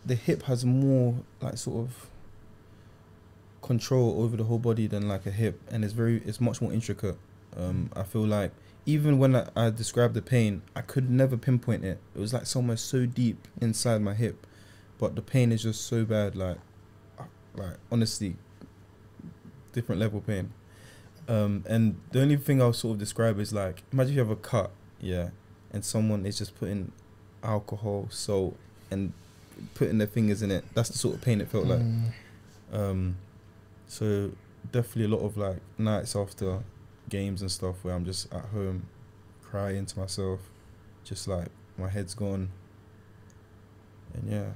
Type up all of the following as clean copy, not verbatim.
the hip has more like sort of control over the whole body than like a hip, and it's much more intricate. I feel like even when I described the pain, I could never pinpoint it. It was like somewhere so deep inside my hip, but the pain is just so bad, like honestly, different level pain. And the only thing I'll sort of describe is like, imagine if you have a cut, yeah, and someone is just putting alcohol, salt, and putting their fingers in it. That's the sort of pain it felt like. So definitely a lot of like nights after games and stuff where I'm just at home crying to myself, just like my head's gone, and yeah.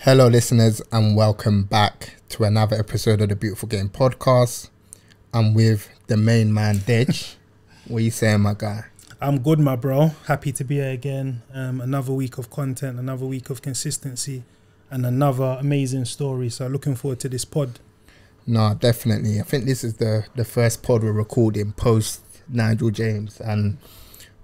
Hello listeners, and welcome back to another episode of the Beautiful Game Podcast. I'm with the main man, Dej. What are you saying, my guy? I'm good, my bro. Happy to be here again. Another week of content, another week of consistency, and another amazing story. So looking forward to this pod. No, definitely. I think this is the first pod we're recording post Nigel James, and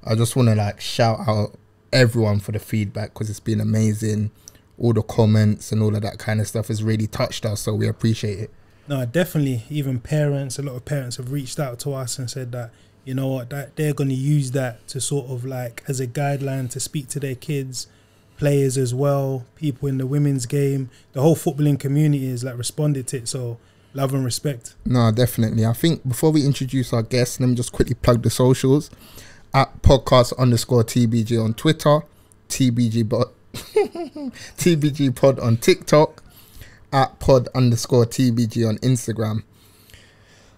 I just want to like shout out everyone for the feedback, because it's been amazing. All the comments and all of that kind of stuff has really touched us, so we appreciate it. No, definitely. Even parents, a lot of parents have reached out to us and said that, you know what, that they're going to use that to sort of like as a guideline to speak to their kids, players as well, people in the women's game. The whole footballing community has like responded to it, so love and respect. No, definitely. I think before we introduce our guests, let me just quickly plug the socials. At podcast_TBG on Twitter, TBG pod on TikTok, at pod_TBG on Instagram.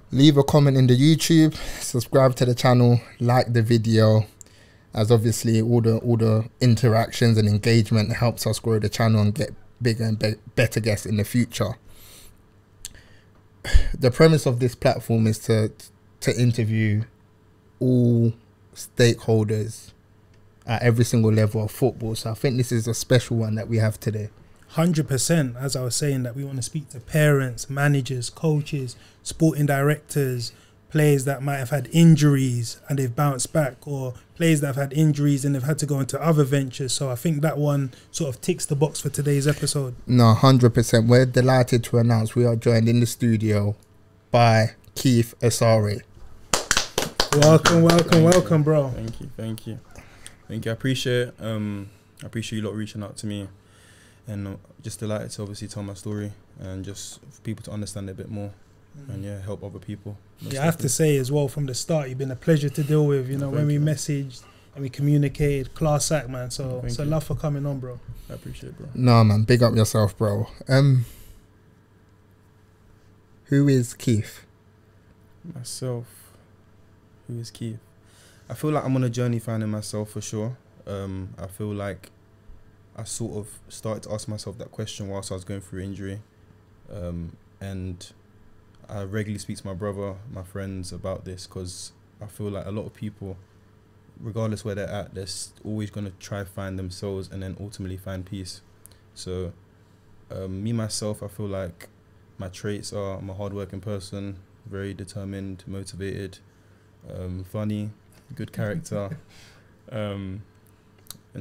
Leave a comment in the YouTube, subscribe to the channel, like the video, as obviously all the interactions and engagement helps us grow the channel and get bigger and better guests in the future. The premise of this platform is to interview all stakeholders at every single level of football. So I think this is a special one that we have today. 100%. As I was saying, that we want to speak to parents, managers, coaches, sporting directors, players that might have had injuries and they've bounced back, or players that have had injuries and they've had to go into other ventures. So I think that one sort of ticks the box for today's episode. No, 100%. We're delighted to announce we are joined in the studio by Keith Asare. Welcome, bro. Thank you. I appreciate I appreciate you lot reaching out to me, and just delighted to obviously tell my story and just for people to understand it a bit more, and yeah, help other people. Yeah, I have to say as well, from the start, you've been a pleasure to deal with. You know, when we messaged and we communicated, class act, man. So love for coming on, bro. I appreciate it, bro. No, man, big up yourself, bro. Who is Keith? Myself. Who is Keith? I feel like I'm on a journey finding myself for sure. I feel like I sort of started to ask myself that question whilst I was going through injury. And I regularly speak to my brother, my friends about this, because I feel like a lot of people, regardless where they're at, they're always going to try to find themselves and then ultimately find peace. So me, myself, I feel like my traits are I'm a hardworking person, very determined, motivated, funny, good character, and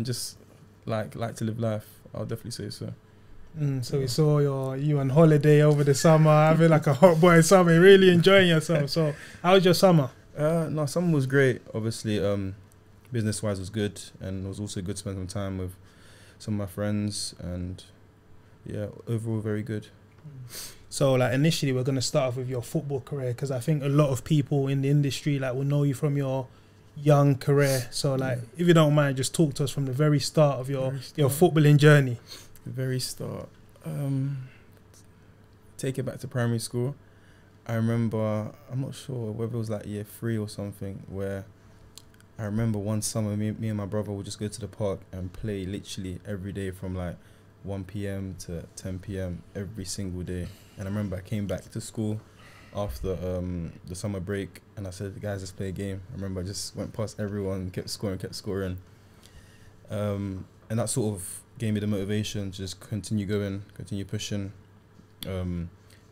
just like to live life. I'll definitely say so. So we saw you on holiday over the summer, having like a hot boy summer, really enjoying yourself. So how was your summer? No, summer was great. Obviously, business wise was good, and it was also good to spend some time with some of my friends, and yeah, overall very good. So like initially we're going to start off with your football career, because I think a lot of people in the industry like will know you from your young career. So like if you don't mind, just talk to us from the very start of your footballing journey. The very start. Take it back to primary school. I remember, I'm not sure whether it was like year 3 or something, where I remember one summer me and my brother would just go to the park and play literally every day from like 1 p.m. to 10 p.m. every single day. And I remember I came back to school after the summer break, and I said, guys, let's play a game. I remember I just went past everyone, kept scoring. And that sort of gave me the motivation to just continue going, continue pushing.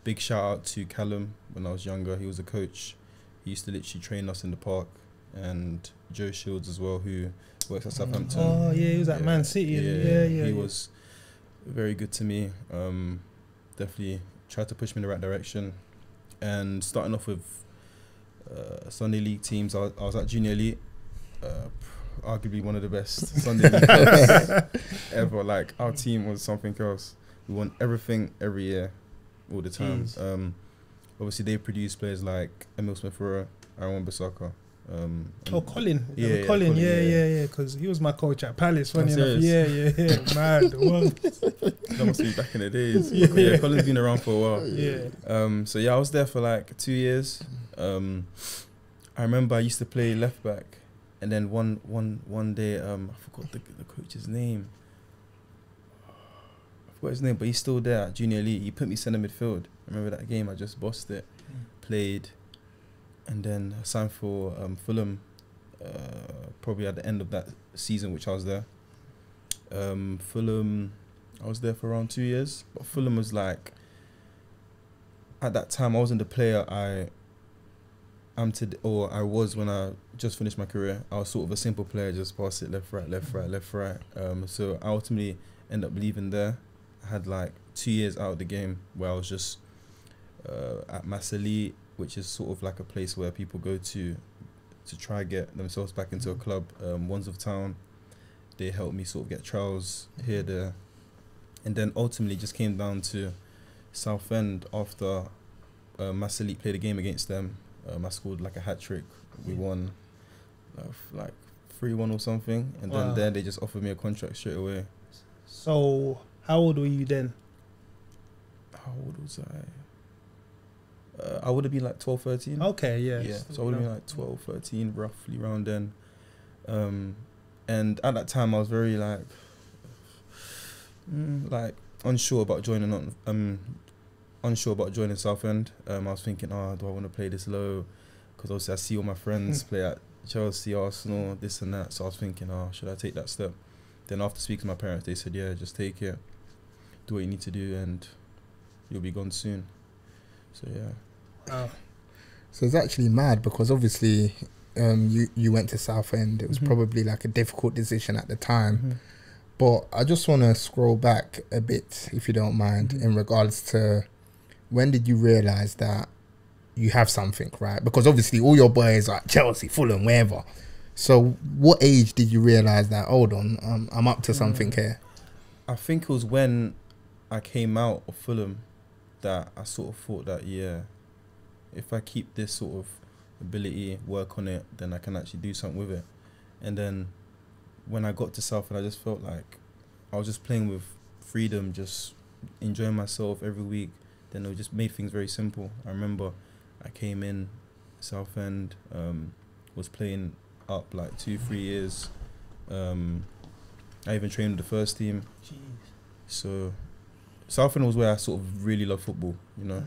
Big shout out to Callum when I was younger. He was a coach. He used to literally train us in the park. And Joe Shields as well, who works at Southampton. Oh yeah, he was at Man City. Yeah. He was very good to me. Definitely tried to push me in the right direction. And starting off with Sunday League teams, I was at Junior Elite. Arguably one of the best Sunday League clubs ever. Like, our team was something else. We won everything every year, all the time. Obviously, they produced players like Emil Smith-Rowe, Aaron Bissaka. Colin. Yeah, Colin. Because he was my coach at Palace. Funny enough. Yeah. Mad. Wow. That must be back in the days. Yeah, Colin's been around for a while. Yeah. So yeah, I was there for like 2 years. I remember I used to play left back, and then one day I forgot the coach's name. But he's still there at Junior Elite. He put me centre midfield. I remember that game. I just bossed it, played, and then signed for Fulham. Probably at the end of that season, which I was there. Fulham, I was there for around 2 years. But Fulham was like, at that time, I wasn't the player I was when I just finished my career. I was sort of a simple player, just pass it left, right. So I ultimately ended up leaving there. I had like 2 years out of the game where I was just at Mass Elite, which is sort of like a place where people go to try get themselves back into a club. Ones of Town, they helped me sort of get trials here, there, and then ultimately just came down to Southend after Mass Elite played a game against them. I scored like a hat-trick. We won like 3-1 or something, and then there they just offered me a contract straight away. So how old were you then? How old was I? I would have been like 12, 13. Okay, yeah. So I would have been like 12, 13, roughly around then. And at that time I was very like unsure about joining Southend. I was thinking, do I want to play this low? Because obviously I see all my friends play at Chelsea, Arsenal, this and that. So I was thinking, should I take that step? Then after speaking to my parents, they said, yeah, just take it, do what you need to do, and you'll be gone soon. So yeah. So it's actually mad because obviously you went to Southend. It was probably like a difficult decision at the time. But I just want to scroll back a bit, if you don't mind, in regards to when did you realise that you have something, right? Because obviously all your boys are Chelsea, Fulham, wherever. So what age did you realise that, hold on, I'm up to something here? I think it was when I came out of Fulham that I sort of thought that, yeah, if I keep this sort of ability, work on it, then I can actually do something with it. And then when I got to Southend, I just felt like I was just playing with freedom, just enjoying myself every week. Then it just made things very simple. I remember I came in Southend, was playing up like 2-3 years. I even trained with the first team. Jeez. So Southend was where I sort of really loved football, you know.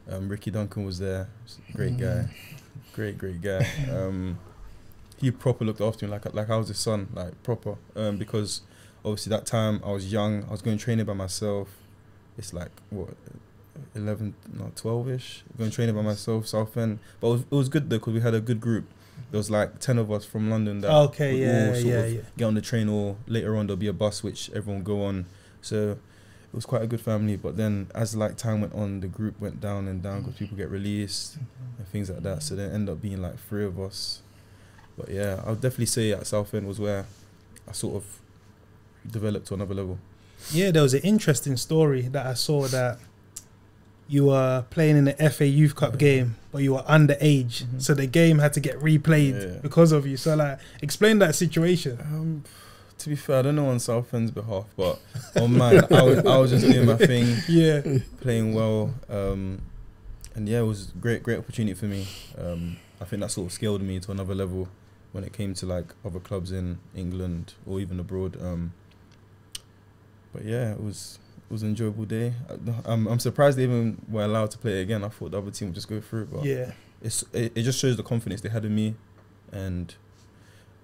Ricky Duncan was there, great guy, great guy. He proper looked after me like I was his son, like proper. Because obviously that time I was young, I was going training by myself. It's like what, 12ish, going training by myself, Southend. But it was good though because we had a good group. There was like 10 of us from London that would all sort of get on the train, or later on there'll be a bus which everyone would go on. So it was quite a good family. But then as like time went on, the group went down and down because people get released and things like that. So there ended up being like 3 of us. But yeah, I would definitely say at Southend was where I sort of developed to another level. Yeah, there was an interesting story that I saw that you were playing in the FA Youth Cup game, but you were underage, so the game had to get replayed because of you. So like, explain that situation. To be fair, I don't know on Southend's behalf, but on mine, I was just doing my thing, playing well, and yeah, it was great opportunity for me. I think that sort of scaled me to another level when it came to like other clubs in England or even abroad. But yeah, it was was an enjoyable day. I'm surprised they even were allowed to play it again. I thought the other team would just go through, but Yeah. it just shows the confidence they had in me, and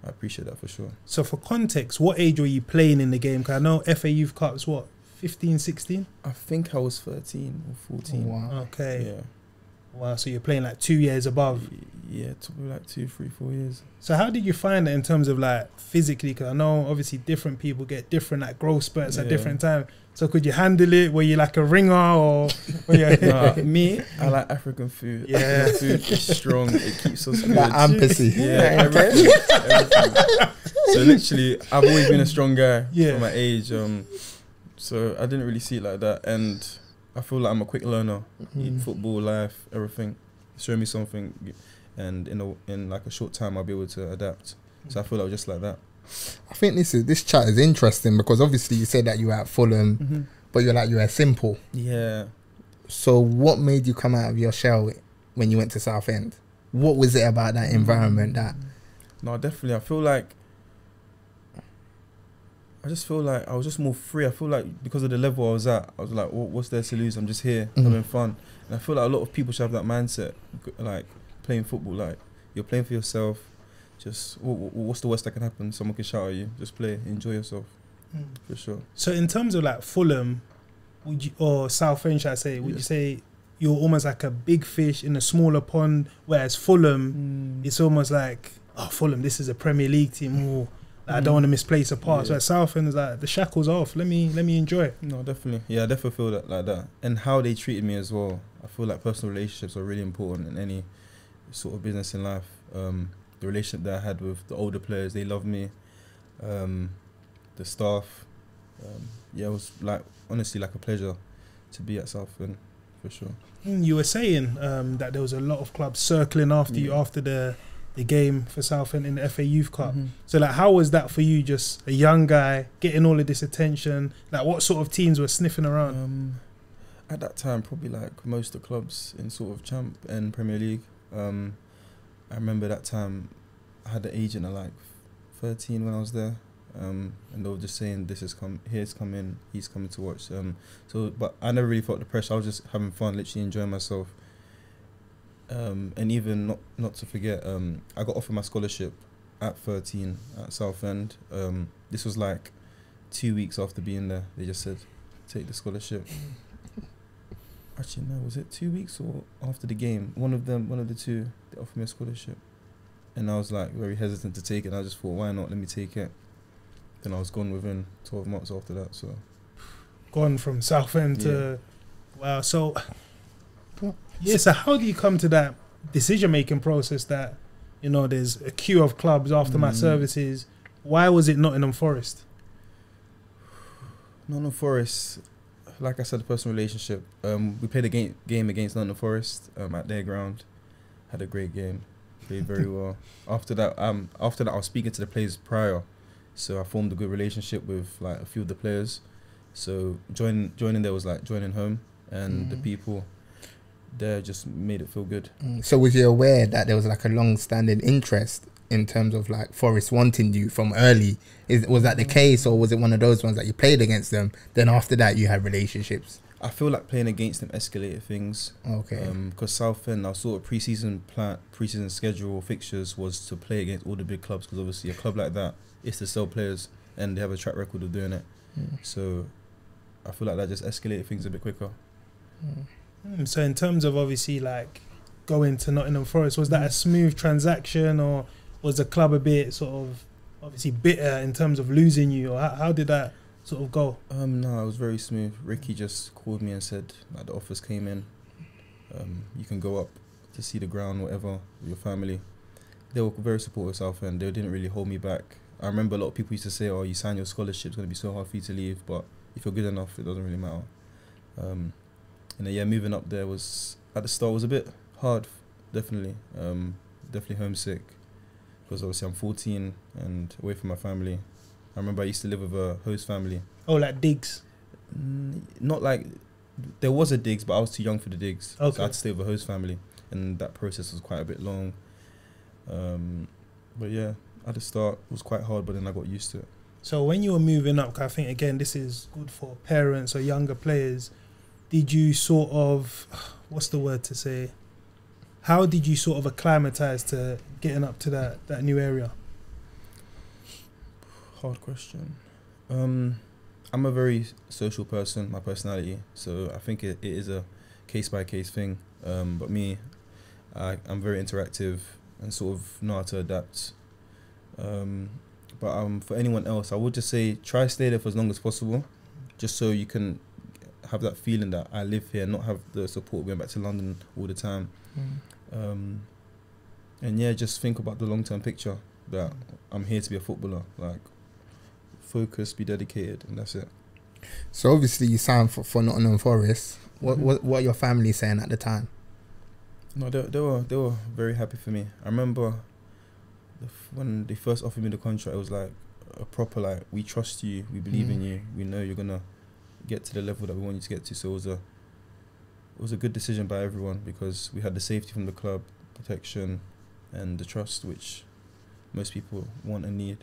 I appreciate that for sure. So for context, what age were you playing in the game? Because I know FA Youth Cup's what, 15, 16? I think I was 13 or 14. Wow. Okay. Yeah. Wow, so you're playing like 2 years above. Yeah, probably like 2, 3, 4 years. So how did you find it in terms of like physically? Because I know obviously different people get different like growth spurts at different times. So could you handle it? Were you like a ringer or? Nah, me, I like African food. Yeah. African food is strong. It keeps us good. Like empathy. Yeah, everything. So literally, I've always been a strong guy for my age. So I didn't really see it like that, and I feel like I'm a quick learner. Football, life, everything. Show me something, and in like a short time, I'll be able to adapt. So I feel like just like that. I think this chat is interesting because obviously you said that you were at Fulham, but you were simple. Yeah. So what made you come out of your shell when you went to Southend? What was it about that environment that? No, definitely. I feel like I was just more free. I feel like because of the level I was at, I was like, what's there to lose? I'm just here having fun. And I feel like a lot of people should have that mindset, like playing football. Like you're playing for yourself. Just what's the worst that can happen? Someone can shout at you. Just play, enjoy yourself, for sure. So in terms of like Fulham, would you, or Southend, should I say, would you say you're almost like a big fish in a smaller pond, whereas Fulham, it's almost like, oh, Fulham, this is a Premier League team. Ooh, I don't want to misplace a pass. So at Southend is like the shackles off. Let me enjoy it. No, definitely. Yeah, I definitely feel that like that. And how they treated me as well. I feel like personal relationships are really important in any sort of business in life. The relationship that I had with the older players, they loved me. The staff, it was like honestly like a pleasure to be at Southend, for sure. You were saying that there was a lot of clubs circling after you after the game for Southend in the FA Youth Cup. So like, how was that for you, just a young guy getting all of this attention? Like, what sort of teams were sniffing around? At that time, probably like most of the clubs in sort of Champ and Premier League. I remember that time I had an agent at like 13 when I was there, and they were just saying, he's coming to watch. But I never really felt the pressure. I was just having fun, literally enjoying myself. And even not to forget, I got offered my scholarship at 13 at Southend. This was like 2 weeks after being there. They just said, take the scholarship. Actually, no, was it 2 weeks or after the game? One of the two, they offered me a scholarship. And I was like very hesitant to take it. I just thought, why not? Let me take it. Then I was gone within 12 months after that. So, gone from Southend to, wow. So, so how do you come to that decision-making process that, you know, there's a queue of clubs after my services? Why was it Nottingham Forest? Nottingham Forest, like I said, a personal relationship. We played a game against Nottingham Forest at their ground. Had a great game. Played very well. After that, I was speaking to the players prior, so I formed a good relationship with like a few of the players. So joining there was like joining home, and the people there just made it feel good. So was you aware that there was like a long-standing interest in terms of like Forest wanting you from early? Was that the case, or was it one of those ones that you played against them, then after that you had relationships? I feel like playing against them escalated things. Okay. Because Southend, our sort of pre-season schedule fixtures was to play against all the big clubs, because obviously a club like that is to sell players, and they have a track record of doing it. So I feel like that just escalated things a bit quicker. So in terms of obviously like going to Nottingham Forest, was that a smooth transaction, or was the club a bit sort of obviously bitter in terms of losing you, or how did that sort of go? No, it was very smooth. Ricky just called me and said like the offers came in. You can go up to see the ground, whatever, with your family. They were very supportive of Southend. They didn't really hold me back. I remember a lot of people used to say, oh, you sign your scholarship, it's going to be so hard for you to leave, but if you're good enough, it doesn't really matter. And then, moving up there was, at the start, was a bit hard, definitely. Definitely homesick, because obviously I'm 14 and away from my family. I remember I used to live with a host family. Oh, like digs? Not like, there was a digs, but I was too young for the digs. Okay. So I had to stay with a host family, and that process was quite a bit long. But yeah, at the start, it was quite hard, but then I got used to it. So when you were moving up, 'cause I think again this is good for parents or younger players, did you sort of, what's the word to say, how did you sort of acclimatise to getting up to that new area? Hard question. I'm a very social person, my personality, so I think it is a case by case thing. But me, I'm very interactive and sort of know how to adapt. But for anyone else, I would just say try stay there for as long as possible, just so you can have that feeling that I live here, not have the support going back to London all the time. And yeah, just think about the long-term picture, that I'm here to be a footballer. Like, focus, be dedicated, and that's it. So obviously you signed for Nottingham Forest. What are your family saying at the time? No, they were very happy for me. I remember when they first offered me the contract, it was like a proper, like, we trust you, we believe in you, we know you're gonna get to the level that we want you to get to. So it was a good decision by everyone, because we had the safety from the club, protection, and the trust which most people want and need.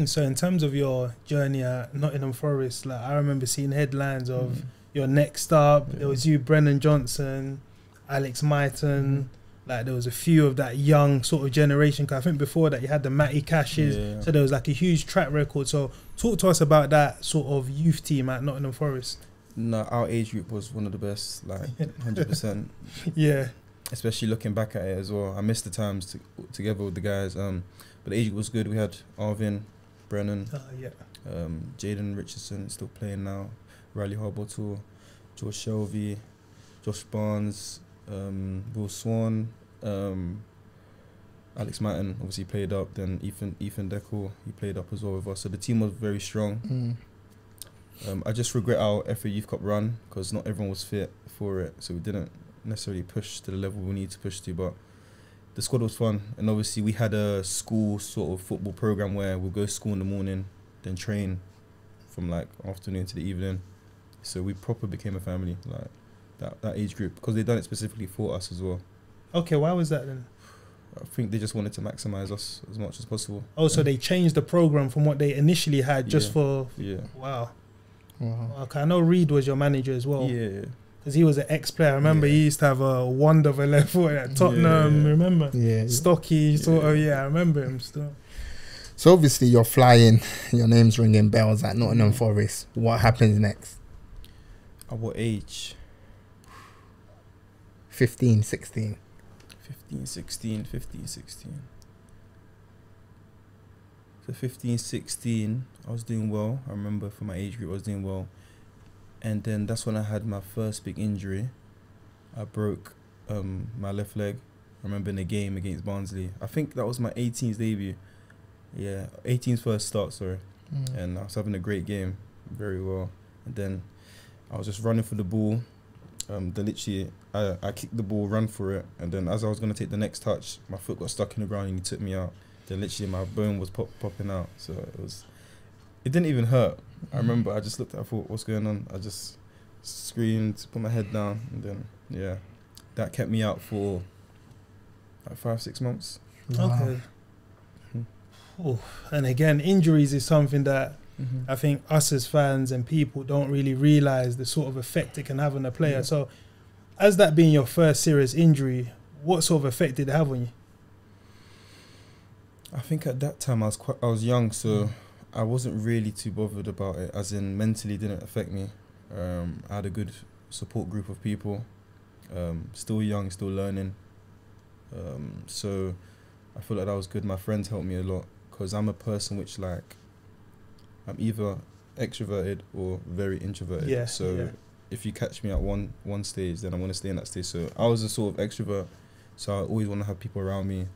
So in terms of your journey at Nottingham Forest, like, I remember seeing headlines of your next up. There was you, Brennan Johnson, Alex Myton. Like, there was a few of that young sort of generation. 'Cause I think before that you had the Matty Cashes. So there was like a huge track record. So talk to us about that sort of youth team at Nottingham Forest. No, our age group was one of the best, like 100%. Yeah. Especially looking back at it as well. I missed the times together with the guys. But the age group was good. We had Arvin, Brennan, Jaden Richardson, still playing now, Riley Harbottle, George Shelby, Josh Barnes, Will Swan, Alex Myton obviously played up. Then Ethan Deckel, he played up as well with us. So the team was very strong. I just regret our FA Youth Cup run, because not everyone was fit for it, so we didn't necessarily push to the level we need to push to. But the squad was fun, and obviously we had a school sort of football program where we'll go to school in the morning, then train from like afternoon to the evening. So we proper became a family, like that age group, because they done it specifically for us as well. Okay, why was that then? I think they just wanted to maximise us as much as possible. Oh, so they changed the program from what they initially had just for... Yeah. Wow. Okay, I know Reed was your manager as well. Yeah. Because he was an ex-player. I remember he used to have a wonder of a level at Tottenham, remember? Yeah. Stocky, sort of, I remember him still. So obviously you're flying, your name's ringing bells at Nottingham Forest. What happens next? At what age? 15, 16. 15, 16. So 15, 16, I was doing well. I remember for my age group, I was doing well. And then that's when I had my first big injury. I broke my left leg. I remember in a game against Barnsley. I think that was my 18th debut. Yeah, 18th first start, sorry. And I was having a great game, very well. And then I was just running for the ball. I kicked the ball, ran for it, and then as I was going to take the next touch, my foot got stuck in the ground and he took me out. Then literally my bone was popping out, so it didn't even hurt. I remember I just looked at it, I thought, what's going on? I just screamed, put my head down, and then, that kept me out for like 5-6 months. Okay. And again, injuries is something that I think us as fans and people don't really realise the sort of effect it can have on a player. So as that being your first serious injury, what sort of effect did it have on you? I think at that time I was young, so I wasn't really too bothered about it, as in mentally it didn't affect me. I had a good support group of people, still young, still learning. So I feel like that was good. My friends helped me a lot, because I'm a person which, like, I'm either extroverted or very introverted. If you catch me at one stage, then I want to stay in that stage. So I was a sort of extrovert, so I always want to have people around me.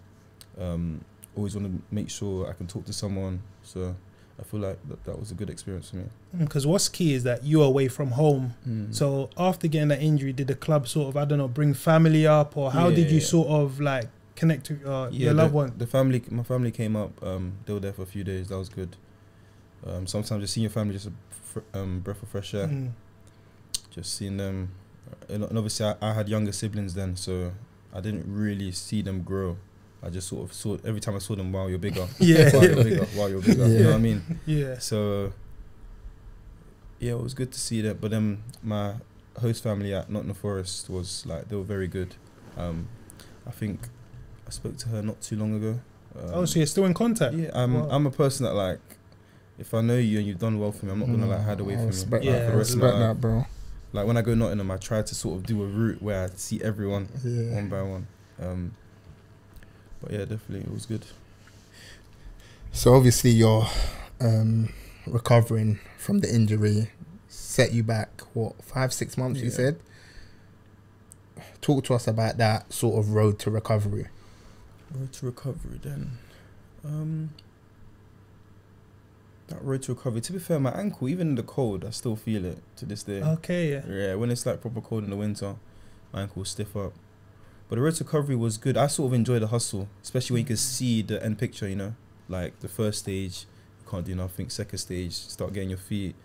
Always want to make sure I can talk to someone. So I feel like that was a good experience for me. Because what's key is that you're away from home. So after getting that injury, did the club sort of, I don't know, bring family up, or how did you sort of like connect to your loved one? My family came up. They were there for a few days. That was good. Sometimes just seeing your family, just a breath of fresh air. Just seeing them, and obviously I had younger siblings then, so I didn't really see them grow. I just sort of saw every time I saw them, wow, you're bigger. Yeah. Wow, you're bigger. Wow, you're bigger. Yeah. You know what I mean? Yeah. So yeah, it was good to see that. But then my host family at Nottingham Forest was like, they were very good. I think I spoke to her not too long ago. Oh, so you're still in contact? Yeah, Wow. I'm a person that, like, if I know you and you've done well for me, I'm not gonna like hide away from you. Respect Yeah, that, for the rest of my respect life. that, bro. Like when I go Nottingham, I try to sort of do a route where I see everyone Yeah. one by one. But yeah, definitely it was good. So obviously you're recovering from the injury, set you back, what, 5-6 months you Yeah. said? Talk to us about that sort of road to recovery. Road to recovery then. That road to recovery, to be fair, my ankle, even in the cold, I still feel it to this day. Okay, yeah. Yeah, when it's like proper cold in the winter, my ankle will stiff up. But the road to recovery was good. I sort of enjoy the hustle, especially when you can see the end picture, you know? Like the first stage, you can't do nothing. Second stage, start getting your feet.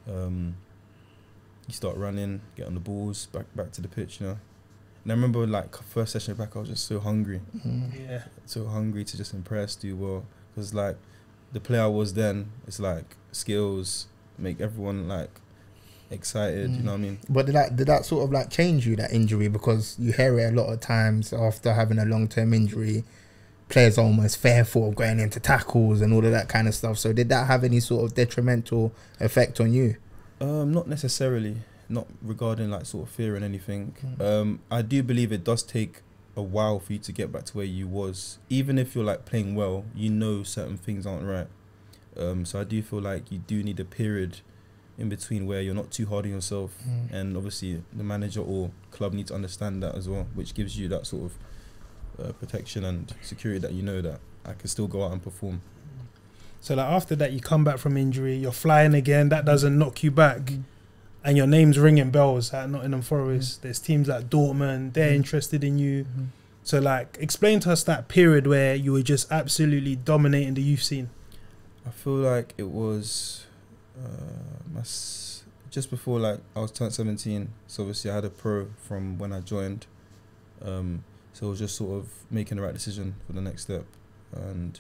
You start running, get on the balls, back to the pitch, you know? And I remember like first session back, I was just so hungry. Yeah. So hungry to just impress, do well. Because like the player I was then, it's like skills, make everyone like excited, you know what I mean? But did that sort of like change you, that injury? Because you hear it a lot of times after having a long-term injury, players are almost fearful of going into tackles and all of that kind of stuff. So did that have any sort of detrimental effect on you? Not necessarily, not regarding like sort of fear and anything. I do believe it does take a while for you to get back to where you was. Even if you're like playing well, you know certain things aren't right. So I do feel like you do need a period in between where you're not too hard on yourself, and obviously the manager or club need to understand that as well, which gives you that sort of protection and security that you know that I can still go out and perform. So like after that, you come back from injury, you're flying again. That doesn't knock you back, and your name's ringing bells at Nottingham Forest. There's teams like Dortmund, they're interested in you. So like, explain to us that period where you were just absolutely dominating the youth scene. I feel like it was just before like I was turned 17. So obviously I had a pro from when I joined. So it was just sort of making the right decision for the next step, and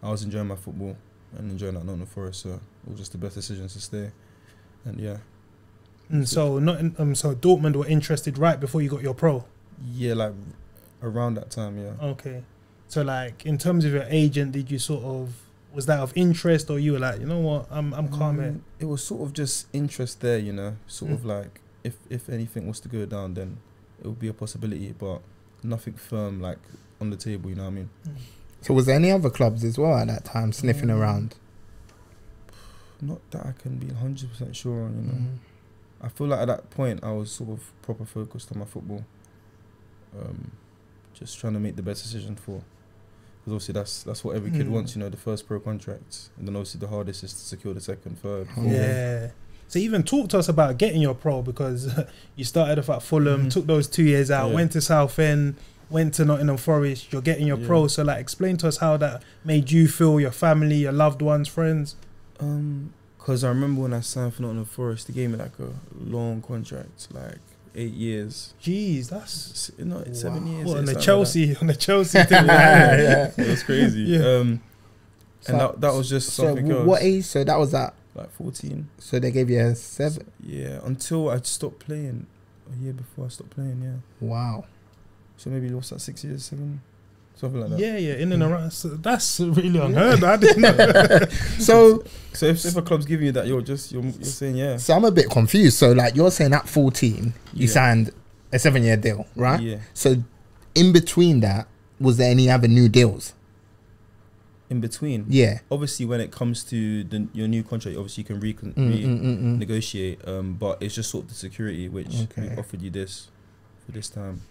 I was enjoying my football and enjoying that Nottingham Forest. So it was just the best decision to stay, and yeah. So so Dortmund were interested right before you got your pro. Yeah, like around that time, yeah. Okay. So like in terms of your agent, did you sort of, was that of interest, or you were like, you know what, I'm calm here? It was sort of just interest there, you know, sort of like if anything was to go down, then it would be a possibility, but nothing firm like on the table, you know what I mean? So was there any other clubs as well at that time sniffing around? Not that I can be 100% sure on, you know. I feel like at that point I was sort of proper focused on my football, just trying to make the best decision for. Because obviously that's what every kid wants, you know, the first pro contract, and then obviously the hardest is to secure the second, third, fourth. Yeah. So even talk to us about getting your pro, because you started off at Fulham, took those 2 years out, went to Southend, went to Nottingham Forest, you're getting your pro. So like, explain to us how that made you feel, your family, your loved ones, friends. Because I remember when I signed for Nottingham Forest, they gave me like a long contract, like 8 years. Jeez, that's No, 7 years. what, on the something Chelsea, like on the Chelsea thing. that. It was crazy. Yeah. And that was just So something else. what age? So that was at, Like 14. so they gave you a 7? Yeah, until I stopped playing. A year before I stopped playing, yeah. Wow. So maybe what's that, 6 years, 7? Something like that. Yeah, in and around. So that's really unheard of. I didn't know. So if a club's giving you that, you're saying yeah. So I'm a bit confused. So like, you're saying at 14 you Yeah. signed a 7-year deal, right? Yeah. So in between that, was there any other new deals? In between. Yeah. Obviously, when it comes to your new contract, obviously you can negotiate. But it's just sort of the security which we offered you this for this time.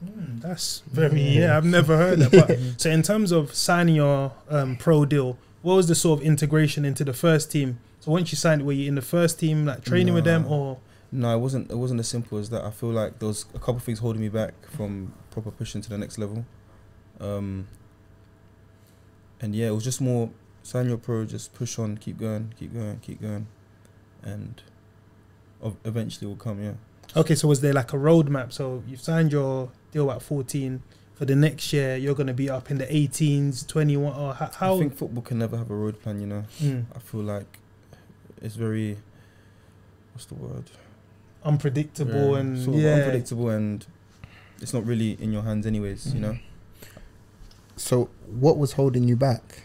That's very, I've never heard that. But so in terms of signing your pro deal, what was the sort of integration into the first team? So once you signed, were you in the first team, like training with them, or? No, it wasn't as simple as that. I feel like there was a couple of things holding me back from proper pushing to the next level. And yeah, it was just more sign your pro, just push on, keep going, and eventually will come. Yeah. Okay, so was there like a roadmap? So you signed your deal at 14. for the next year you're going to be up in the 18s, 21, or how? I think football can never have a road plan, you know. I feel like it's very, what's the word? Unpredictable and sort of unpredictable, and it's not really in your hands anyways, you know. So what was holding you back?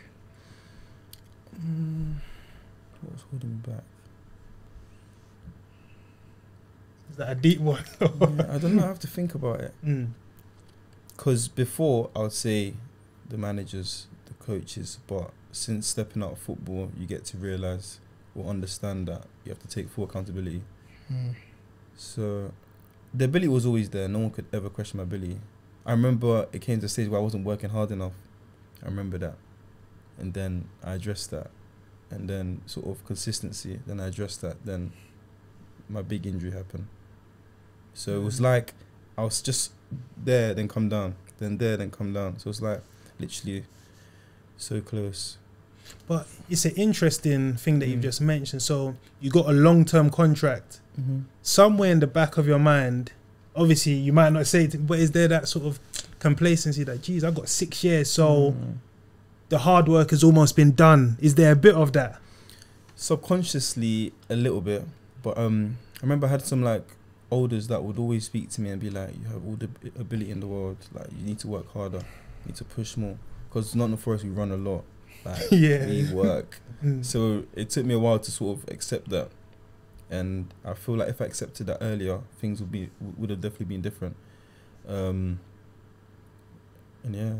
What was holding me back? Is that a deep one? I don't know. I have to think about it. Because before, I would say the managers, the coaches, but since stepping out of football, you get to realise or understand that you have to take full accountability. So the ability was always there. No one could ever question my ability. I remember it came to a stage where I wasn't working hard enough. I remember that. And then I addressed that. And then sort of consistency, then I addressed that. Then my big injury happened. So it was like I was just there, then come down, then there, then come down. So it's like literally so close. But it's an interesting thing that you've just mentioned. So you got a long-term contract. Somewhere in the back of your mind, obviously you might not say it, but is there that sort of complacency that, geez, I've got 6 years, so the hard work has almost been done? Is there a bit of that? Subconsciously, a little bit. But I remember I had some like elders that would always speak to me and be like, you have all the ability in the world, like you need to work harder, you need to push more. Because Nottingham Forest, we run a lot, like we work. So it took me a while to sort of accept that. And I feel like if I accepted that earlier, things would have definitely been different. And yeah.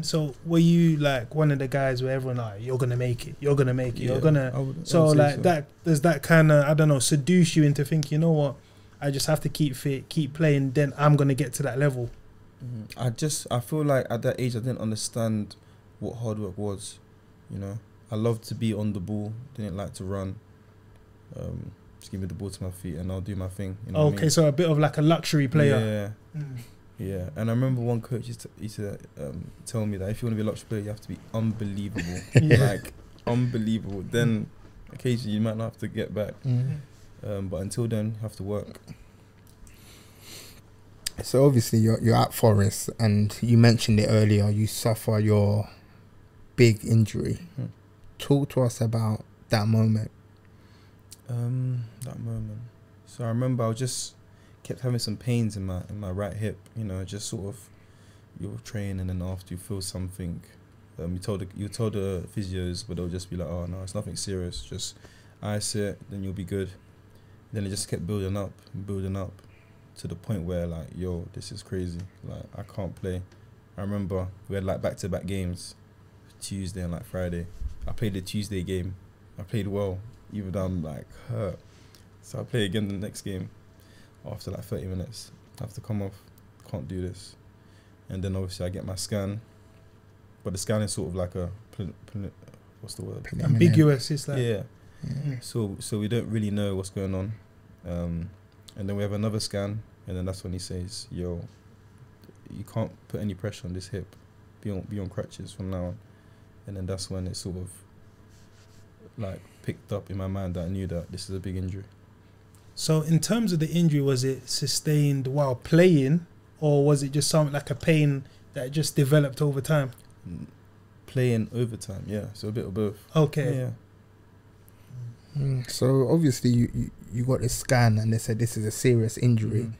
So were you like one of the guys where everyone like, you're gonna make it, you're gonna make it, you're gonna? I would like so. That does that kind of, I don't know, seduce you into thinking, you know what, I just have to keep fit, keep playing, then I'm gonna get to that level. I feel like at that age I didn't understand what hard work was. You know, I loved to be on the ball, didn't like to run. Just give me the ball to my feet and I'll do my thing. You know what I mean? So a bit of like a luxury player. Yeah. And I remember one coach used to tell me that if you want to be a luxury player, you have to be unbelievable. Like, unbelievable. Then occasionally you might not have to get back. But until then, you have to work. So obviously you're at Forest, and you mentioned it earlier, you suffer your big injury. Talk to us about that moment. So I remember I just kept having some pains in my right hip, you know, just sort of, you're training and then after you feel something, you told the physios, but they'll just be like, oh no, it's nothing serious, just ice it, then you'll be good. Then it just kept building up to the point where like, yo, this is crazy, like I can't play. I remember we had like back-to-back games, Tuesday and like Friday. I played the Tuesday game, I played well, even though I'm like hurt. So I play again the next game. After like 30 minutes, I have to come off, can't do this. And then obviously I get my scan, but the scan is sort of like a, what's the word? Ambiguous, it's like. So we don't really know what's going on. And then we have another scan, and then that's when he says, yo, you can't put any pressure on this hip, be on crutches from now on. And then that's when it sort of like picked up in my mind that I knew that this is a big injury. So in terms of the injury, was it sustained while playing, or was it just something like a pain that just developed over time? Playing over time, yeah. So a bit of both. Okay. Yeah. So obviously you got a scan and they said this is a serious injury.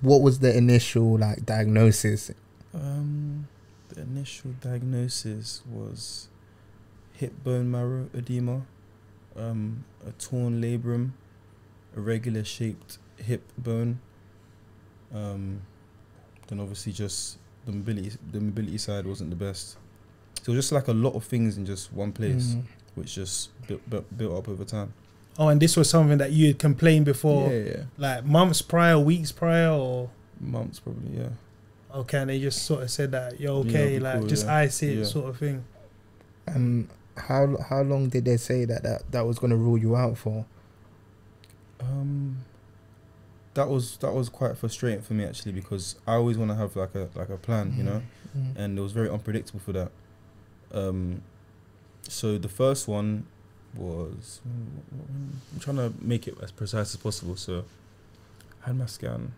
What was the initial like diagnosis? The initial diagnosis was hip bone marrow edema, a torn labrum, irregular shaped hip bone, then obviously just the mobility side wasn't the best. So just like a lot of things in just one place, which just built up over time. Oh, and this was something that you had complained before, yeah. like months prior, weeks prior, or months probably, yeah. Okay, and they just sort of said that you're okay, yeah, like cool, just ice it, sort of thing. How long did they say that was going to rule you out for? That was quite frustrating for me actually, because I always want to have like a plan, you know, and it was very unpredictable for that. So the first one was, I'm trying to make it as precise as possible. So I had my scan.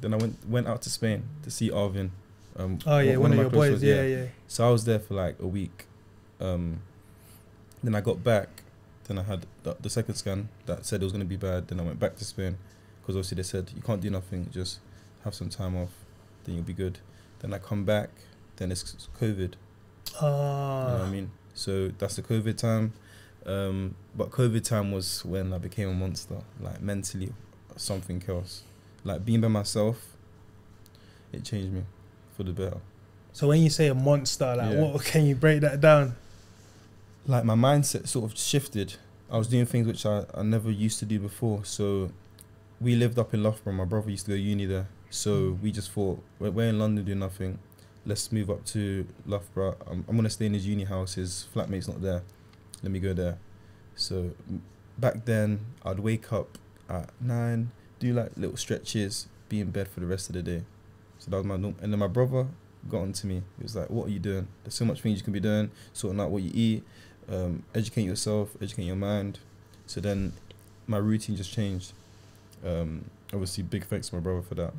Then I went out to Spain to see Arvin, Oh yeah, one of my your close boys. friends, Yeah. So I was there for like a week. Then I got back. Then I had the second scan that said it was going to be bad. Then I went back to Spain because obviously they said you can't do nothing, just have some time off, then you'll be good. Then I come back, then it's COVID. You know what I mean? So that's the COVID time. But COVID time was when I became a monster, like mentally, something else. Like being by myself, it changed me for the better. So when you say a monster, like what can you break that down? Like my mindset sort of shifted. I was doing things which I never used to do before. So we lived up in Loughborough. My brother used to go uni there. So we just thought, we're in London doing nothing. Let's move up to Loughborough. I'm going to stay in his uni house. His flatmate's not there. Let me go there. So back then, I'd wake up at 9, do like little stretches, be in bed for the rest of the day. So that was my norm. And then my brother got on to me. He was like, what are you doing? There's so much things you can be doing, sorting out what you eat, educate yourself, educate your mind. So then my routine just changed. Obviously, big thanks to my brother for that.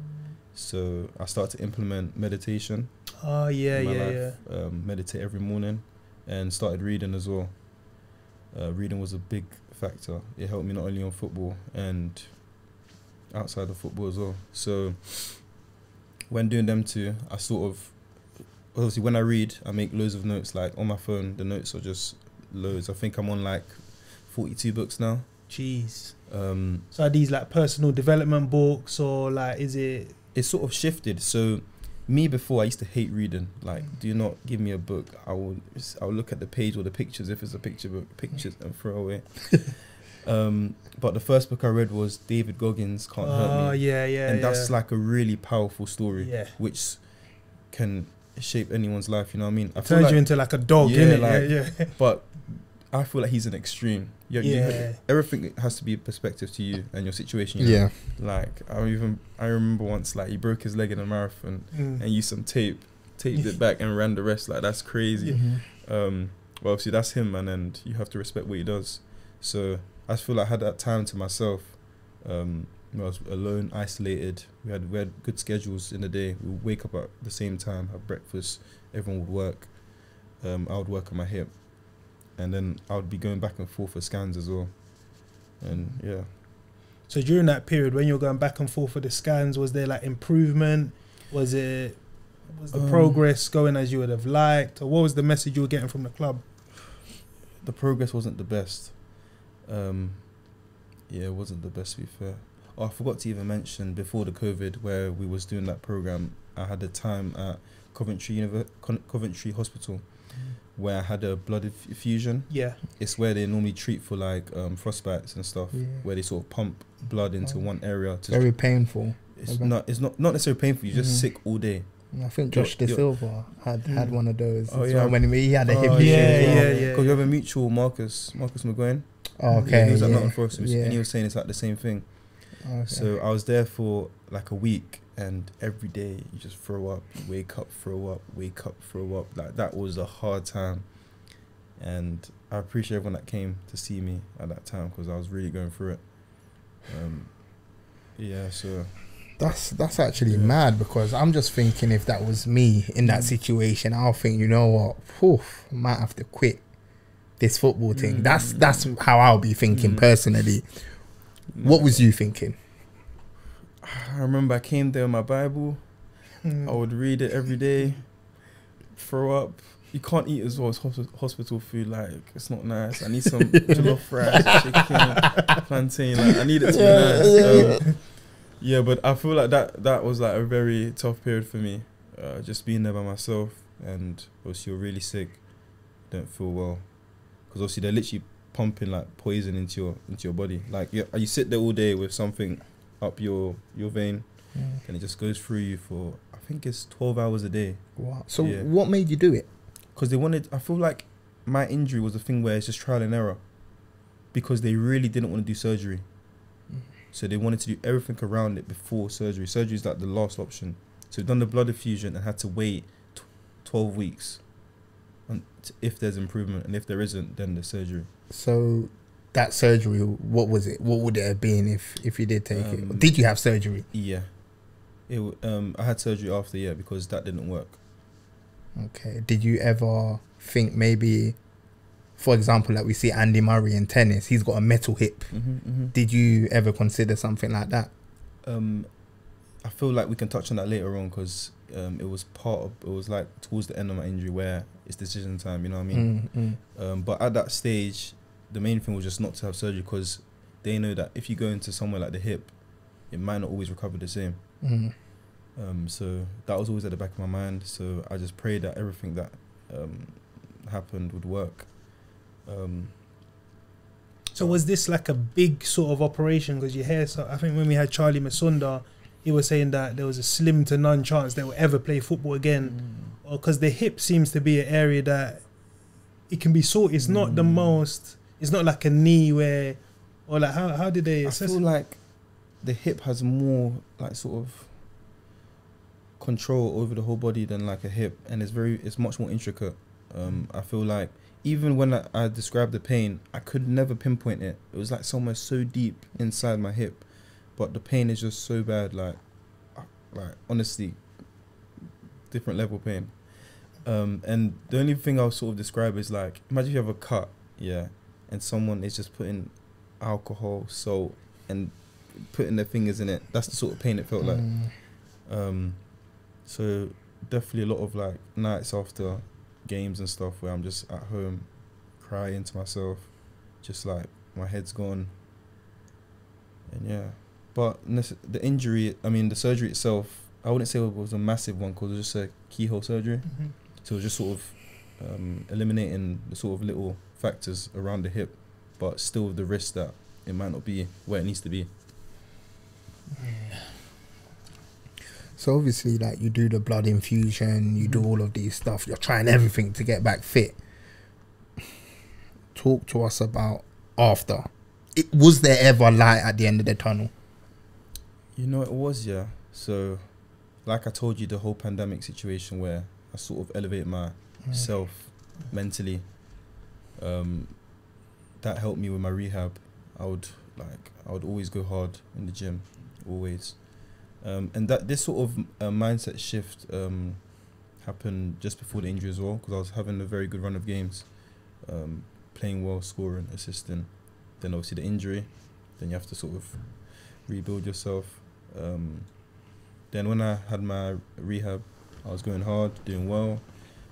So I started to implement meditation. Oh yeah, in my yeah. Meditate every morning, and started reading as well. Reading was a big factor. It helped me not only on football and outside of football as well. So when doing them two, I sort of, obviously when I read, I make loads of notes. Like on my phone, the notes are just loads. I think I'm on like 42 books now. Jeez. So are these like personal development books, or like is it? It's sort of shifted. So me before, I used to hate reading. Like, do not give me a book. I'll look at the page or the pictures, if it's a picture book, pictures, and throw away. But the first book I read was David Goggins' Can't Hurt Me. Oh yeah. And that's like a really powerful story, which can shape anyone's life. You know what I mean? I feel turns like, you into like a dog, innit? Yeah. But I feel like he's an extreme. Everything has to be perspective to you and your situation. You know? Like I remember once, like he broke his leg in a marathon and used some taped it back and ran the rest. Like that's crazy. Well, obviously that's him, man, and you have to respect what he does. So I feel like I had that time to myself. I was alone, isolated. We had good schedules in the day. We would wake up at the same time, have breakfast. Everyone would work. I would work on my hip. And then I would be going back and forth for scans as well. And yeah. So during that period, when you were going back and forth for the scans, was there like improvement? Was the progress going as you would have liked? Or what was the message you were getting from the club? The progress wasn't the best. It wasn't the best, to be fair. Oh, I forgot to even mention, before the COVID, where we was doing that program, I had a time at Coventry Hospital, where I had a blood effusion. Yeah. It's where they normally treat for like frostbites and stuff, where they sort of pump blood into one area. Very painful. It's not necessarily painful, you're just sick all day. I think Josh De Silva had one of those. Oh, yeah. When he had a hip issue. Yeah. Because we have a mutual, Marcus McGowan. Oh, okay. He was at Nottingham Forest, and he was saying it's like the same thing. Okay. So I was there for like a week, and every day you just throw up, you wake up, throw up, wake up, throw up. Like that was a hard time, and I appreciate everyone that came to see me at that time because I was really going through it. So that's actually mad, because I'm just thinking if that was me in that situation, I'll think, you know what, I might have to quit this football thing. That's how I'll be thinking personally. What was you thinking? I remember I came there with my Bible. I would read it every day. Throw up. You can't eat as well as hospital food. Like, it's not nice. I need some jollof rice, chicken, plantain. Like, I need it to be nice. But I feel like that was like a very tough period for me. Just being there by myself, and obviously you're really sick, don't feel well, because obviously they're literally pumping like poison into your body. Like you sit there all day with something up your vein, and it just goes through you for, I think it's 12 hours a day. Wow. So what made you do it? Because I feel like my injury was a thing where it's just trial and error, because they really didn't want to do surgery. So they wanted to do everything around it before surgery. Surgery is like the last option. So we've done the blood effusion and had to wait 12 weeks if there's improvement, and if there isn't, then the surgery. So that surgery, what was it? What would it have been if you did take it? Did you have surgery? Yeah. I had surgery after, yeah, because that didn't work. Okay. Did you ever think maybe, for example, like we see Andy Murray in tennis, he's got a metal hip. Did you ever consider something like that? I feel like we can touch on that later on, because it was like towards the end of my injury where it's decision time, you know what I mean? But at that stage, the main thing was just not to have surgery, because they know that if you go into somewhere like the hip, it might not always recover the same. So that was always at the back of my mind. So I just prayed that everything that happened would work. So was this like a big sort of operation? Because you hear, so I think when we had Charlie Masunda, he was saying that there was a slim to none chance they will ever play football again, because the hip seems to be an area that it can be sorted. It's not the most. It's not like a knee where, or like how did they assess? I feel like the hip has more like sort of control over the whole body than like a hip, and it's much more intricate. I feel like even when I described the pain, I could never pinpoint it. It was like somewhere so deep inside my hip, but the pain is just so bad, like honestly, different level pain. And the only thing I'll sort of describe is like, imagine you have a cut, yeah, and someone is just putting alcohol, salt, and putting their fingers in it. That's the sort of pain it felt like. So definitely a lot of like nights after games and stuff where I'm just at home crying to myself, just like my head's gone. And yeah, but the injury, I mean the surgery itself, I wouldn't say it was a massive one, because it was just a keyhole surgery. So it was just sort of eliminating the sort of little factors around the hip, but still with the risk that it might not be where it needs to be. So obviously, like, you do the blood infusion, you do all of these stuff, you're trying everything to get back fit. Talk to us about after. Was there ever light at the end of the tunnel? You know, it was, yeah. So, like I told you, the whole pandemic situation where I sort of elevate myself mentally, that helped me with my rehab. I would always go hard in the gym, always. And that this sort of mindset shift happened just before the injury as well, because I was having a very good run of games, playing well, scoring, assisting. Then obviously the injury, then you have to sort of rebuild yourself. Then when I had my rehab, I was going hard, doing well,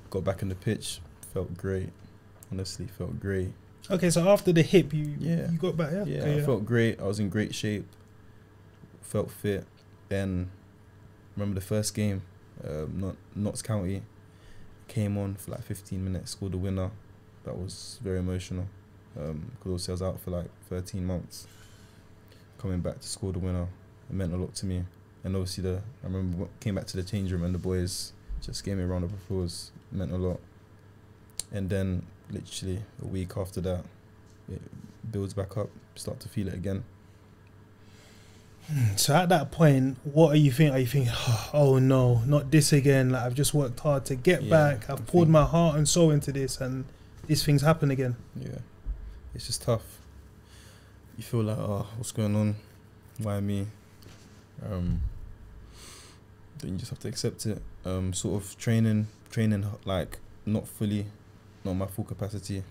got back in the pitch, felt great, honestly felt great. Okay, so after the hip, you got back, yeah? Yeah, Okay, I felt great, I was in great shape, felt fit. Then, remember the first game, Notts County, came on for like 15 minutes, scored the winner. That was very emotional, because I was out for like 13 months. Coming back to score the winner, it meant a lot to me. And obviously, I remember came back to the change room and the boys just gave me a round of applause. It meant a lot. And then, literally a week after that, it builds back up, start to feel it again. So at that point, what are you thinking? Are you thinking, oh no, not this again? Like, I've just worked hard to get back. I've poured my heart and soul into this, and these things happen again. Yeah, it's just tough. You feel like, oh, what's going on? Why me? Then you just have to accept it. Sort of training like not my full capacity.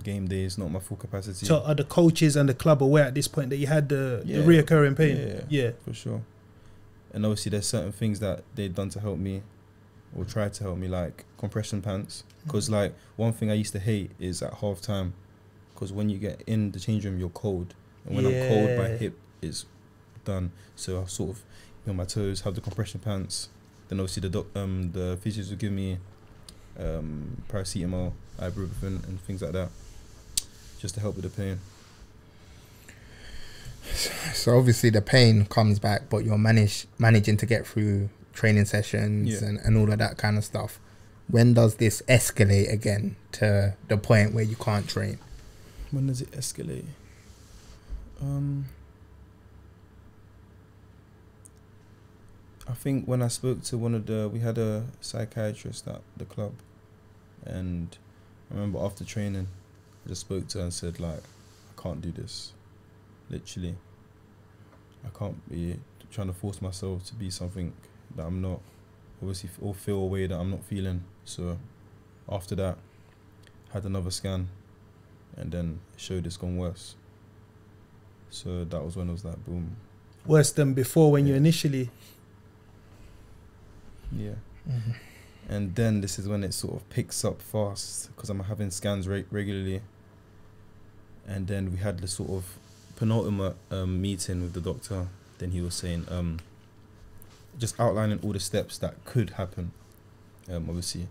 Game days, not my full capacity. So are the coaches and the club aware at this point that you had the reoccurring pain? Yeah, for sure. And obviously there's certain things that they've done to help me, or tried to help me, like compression pants. Because like one thing I used to hate is at half time, because when you get in the change room you're cold, and when I'm cold my hip is done. So I sort of be on my toes, have the compression pants. Then obviously the physios would give me paracetamol, ibuprofen and things like that, just to help with the pain. So obviously the pain comes back, but you're managing to get through training sessions and all of that kind of stuff. When does this escalate again to the point where you can't train? When does it escalate? I think when I spoke to we had a psychiatrist at the club, and I remember after training, I just spoke to her and said, like, I can't do this. Literally. I can't be trying to force myself to be something that I'm not, obviously, or feel a way that I'm not feeling. So after that, had another scan, and then it showed it's gone worse. So that was when it was like, boom. Worse than before when you Yeah. initially. Yeah. And then this is when it sort of picks up fast, because I'm having scans regularly. And then we had the sort of penultimate meeting with the doctor. Then he was saying, just outlining all the steps that could happen, obviously.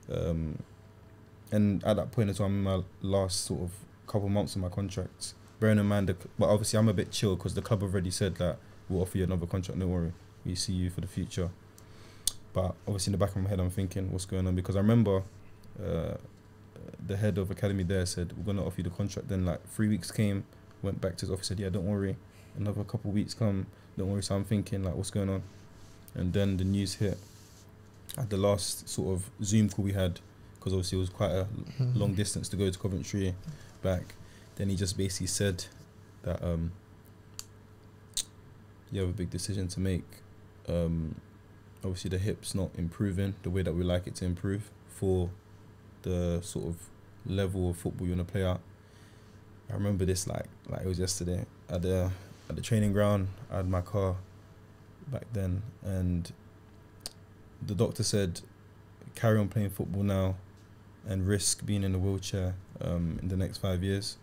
And at that point as well, I'm in my last sort of couple months of my contract. Bearing in mind, but obviously I'm a bit chill because the club already said that we'll offer you another contract, don't worry. We see you for the future. But obviously in the back of my head, I'm thinking, what's going on? Because I remember the head of academy there said, we're going to offer you the contract. Then like 3 weeks came, went back to his office, said, yeah, don't worry. Another couple of weeks come, don't worry. So I'm thinking, like, what's going on? And then the news hit at the last sort of Zoom call we had, because obviously it was quite a long distance to go to Coventry back. Then he just basically said that you have a big decision to make. Obviously the hip's not improving the way that we like it to improve for the sort of level of football you want to play at. I remember this like it was yesterday at the training ground. I had my car back then, and the doctor said, carry on playing football now and risk being in a wheelchair in the next 5 years,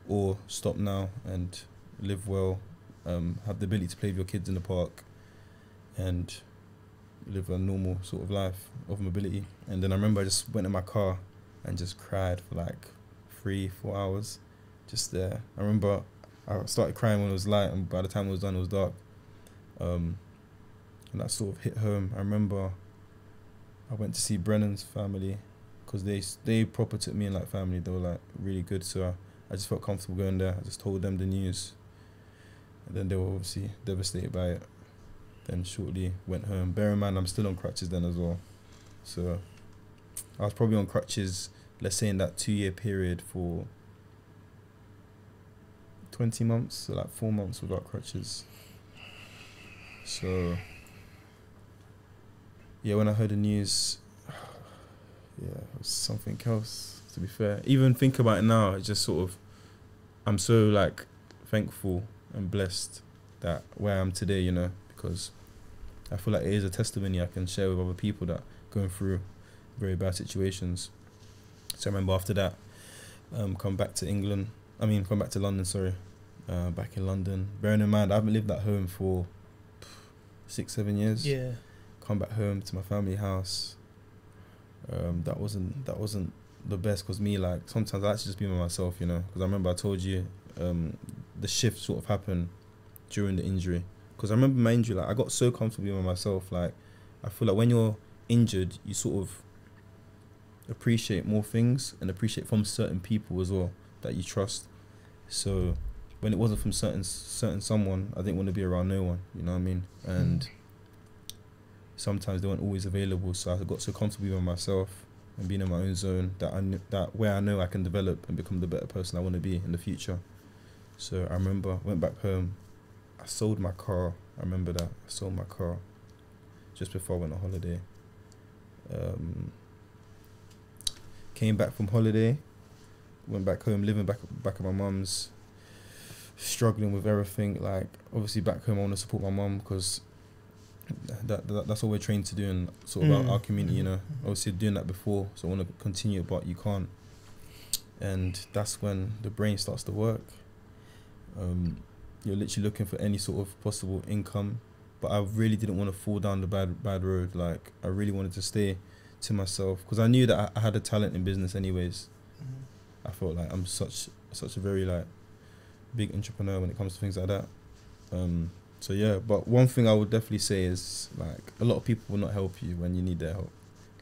or stop now and live well, have the ability to play with your kids in the park and live a normal sort of life of mobility. And then I remember I just went in my car and just cried for like 3-4 hours just there. I remember I started crying when it was light, and by the time it was done it was dark. And that sort of hit home. I remember I went to see Brennan's family, because they proper took me in like family. They were like really good, so I just felt comfortable going there. I just told them the news, and then they were obviously devastated by it. Then shortly went home. Bear in mind, I'm still on crutches then as well. So I was probably on crutches, let's say in that 2-year period, for 20 months, so like 4 months without crutches. So yeah, when I heard the news, yeah, it was something else, to be fair. Even think about it now, it's just sort of, I'm so like thankful and blessed that where I am today, you know, because I feel like it is a testimony I can share with other people that are going through very bad situations. So I remember after that, come back to London, sorry, back in London. Bearing in mind, I haven't lived at home for 6-7 years. Yeah. Come back home to my family house. That wasn't the best, because me, like, sometimes I actually just be by myself, you know, because I remember I told you the shift sort of happened during the injury. Because I remember my injury, like, I got so comfortable being by myself. Like, I feel like when you're injured, you sort of appreciate more things and appreciate from certain people as well that you trust. So when it wasn't from certain someone, I didn't want to be around no one, you know what I mean? And sometimes they weren't always available, so I got so comfortable being by myself and being in my own zone that where I know I can develop and become the better person I want to be in the future. So I remember I went back home. I sold my car. I remember that. I sold my car just before I went on holiday. Came back from holiday, went back home, living back at my mum's, struggling with everything. Like, obviously back home I want to support my mum, because that's what we're trained to do in sort of our community, you know. Obviously doing that before, so I want to continue, but you can't. And that's when the brain starts to work. You're literally looking for any sort of possible income, but I really didn't want to fall down the bad road. Like, I really wanted to stay to myself, because I knew that I had a talent in business anyways. I felt like I'm such a very like big entrepreneur when it comes to things like that. So yeah, but one thing I would definitely say is, like, a lot of people will not help you when you need their help.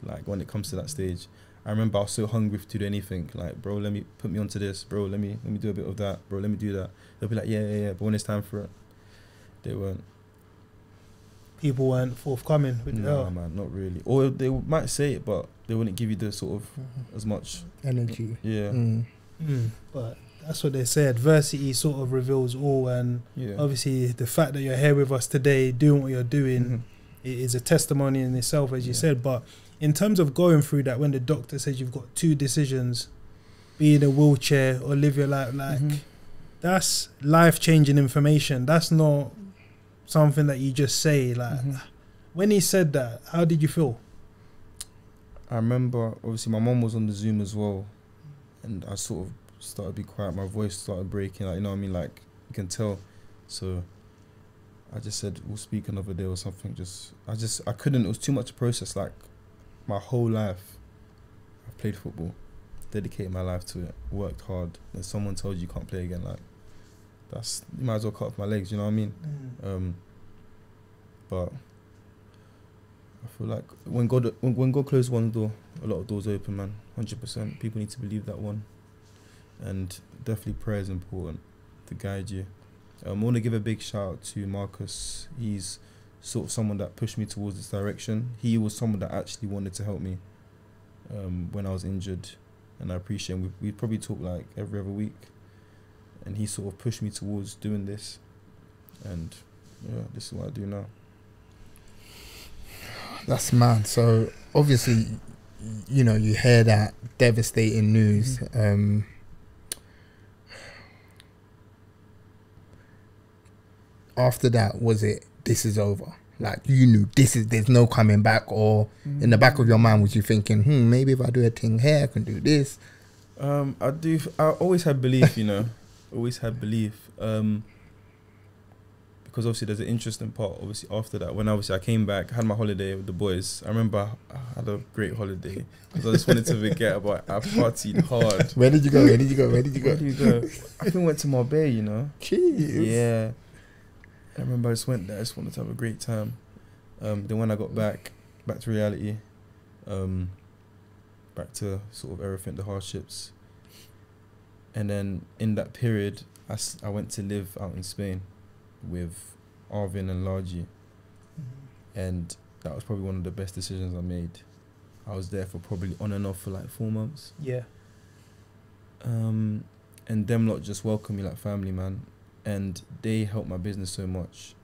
Like, when it comes to that stage, I remember I was so hungry to do anything. Like, bro, let me put me onto this. Bro, let me do a bit of that. Bro, let me do that. They'll be like, yeah. But when it's time for it, they weren't. People weren't forthcoming with No, man, not really. Or they might say it, but they wouldn't give you the sort of as much energy. Yeah. But that's what they say. Adversity sort of reveals all, and obviously the fact that you're here with us today, doing what you're doing, it is a testimony in itself, as you said. But in terms of going through that, when the doctor says you've got two decisions, be in a wheelchair or live your life, like that's life-changing information. That's not something that you just say. Like when he said that, how did you feel? I remember, obviously, my mum was on the Zoom as well, and I sort of started to be quiet. My voice started breaking, like, you know what I mean? Like, you can tell. So I just said, we'll speak another day or something. I couldn't, it was too much to process. Like, my whole life, I've played football, dedicated my life to it, worked hard. Then someone tells you can't play again, like, you might as well cut off my legs, you know what I mean? But I feel like when God closes one door, a lot of doors open, man. 100%. People need to believe that one. And definitely prayer is important to guide you. I want to give a big shout out to Marcus. He's sort of someone that pushed me towards this direction. He was someone that actually wanted to help me when I was injured. And I appreciate him. We probably talk like every other week. And he sort of pushed me towards doing this. And yeah, this is what I do now. That's mad. So obviously, you know, you hear that devastating news. After that, was it, this is over? Like, you knew there's no coming back, or in the back of your mind was you thinking, maybe if I do a thing here, I can do this? I always had belief, you know. Always had belief. Because obviously there's an interesting part, obviously, after that. When obviously I came back, had my holiday with the boys. I remember I had a great holiday because I just wanted to forget about it. I partied hard. Where did you go? I think I went to Marbella, you know. Jeez. Yeah. I remember I just went there. I just wanted to have a great time. Then when I got back to reality, back to sort of everything, the hardships. And then in that period, I went to live out in Spain with Arvin and Largy, and that was probably one of the best decisions I made. I was there for probably on and off for like 4 months. Yeah. And them lot just welcomed me like family, man, and they helped my business so much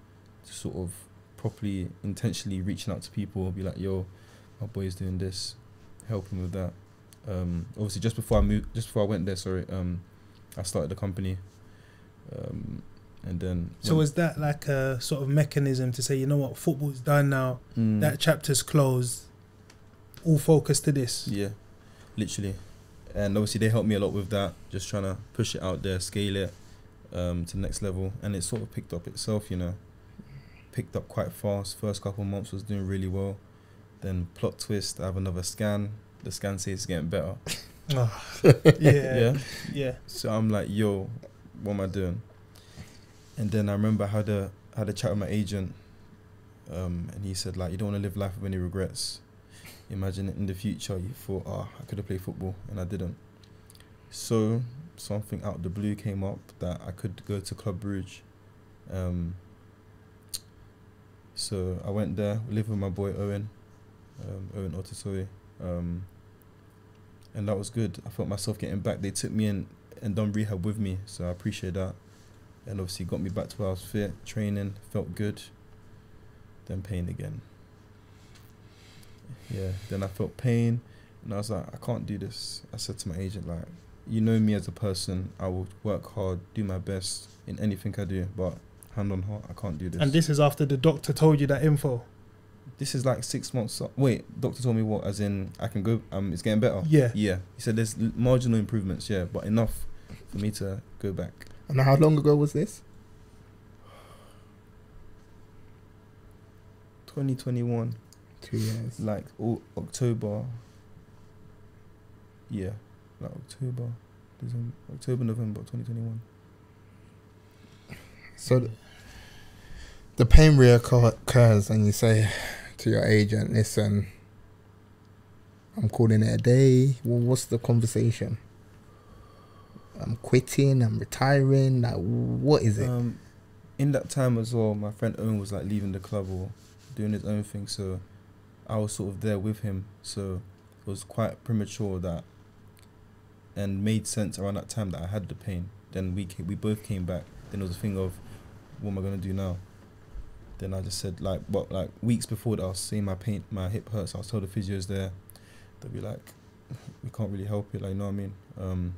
to sort of properly, intentionally reaching out to people, be like, yo, my boy's doing this, help him with that. Obviously just before I went there, I started the company. And then so was that like a sort of mechanism to say, you know what, football's done now, that chapter's closed, all focus to this? Yeah, literally. And obviously they helped me a lot with that, just trying to push it out there, scale it to the next level, and it sort of picked up itself, you know. Picked up quite fast. First couple of months was doing really well. Then plot twist, I have another scan. The scan says it's getting better. Yeah. So I'm like, yo, what am I doing? And then I remember I had a chat with my agent, and he said, like, you don't want to live life with any regrets. Imagine in the future you thought, I could have played football, and I didn't. So something out of the blue came up that I could go to Club Brugge. So I went there, lived with my boy Owen Otisoi, and that was good. I felt myself getting back. They took me in and done rehab with me, so I appreciate that. And obviously got me back to where I was fit, training, felt good. Then pain again. Yeah, then I felt pain, and I was like, I can't do this. I said to my agent, like, you know me as a person, I will work hard, do my best in anything I do, but hand on heart, I can't do this. And this is after the doctor told you that info? This is like 6 months. Wait, doctor told me what? As in, I can go, it's getting better? Yeah. Yeah. He said there's marginal improvements, yeah, but enough for me to go back. And how long ago was this? 2021. 2 years. Like October. Yeah. Like October, November 2021. So the pain reoccurs and you say to your agent, listen, I'm calling it a day. Well, what's the conversation? I'm quitting, I'm retiring, like, what is it? In that time as well, my friend Owen was like leaving the club or doing his own thing, so I was sort of there with him, so it was quite premature that, and made sense around that time that I had the pain. Then we both came back. Then it was a thing of, what am I gonna do now? Then I just said, like weeks before that, I was saying my hip hurts. I was told the physios there, they'll be like, we can't really help it, like, you know what I mean?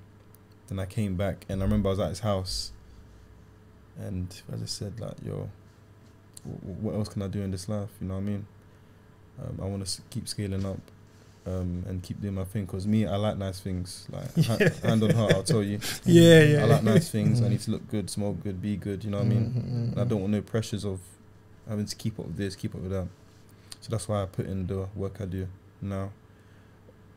Then I came back, and I remember I was at his house, and I just said, like, yo, what else can I do in this life? You know what I mean? I want to keep scaling up, and keep doing my thing. Cause me, I like nice things. Like hand on heart, I'll tell you. Yeah. I like nice things. I need to look good, smell good, be good. You know what I mean? And I don't want no pressures of having to keep up with this, keep up with that. So that's why I put in the work I do now.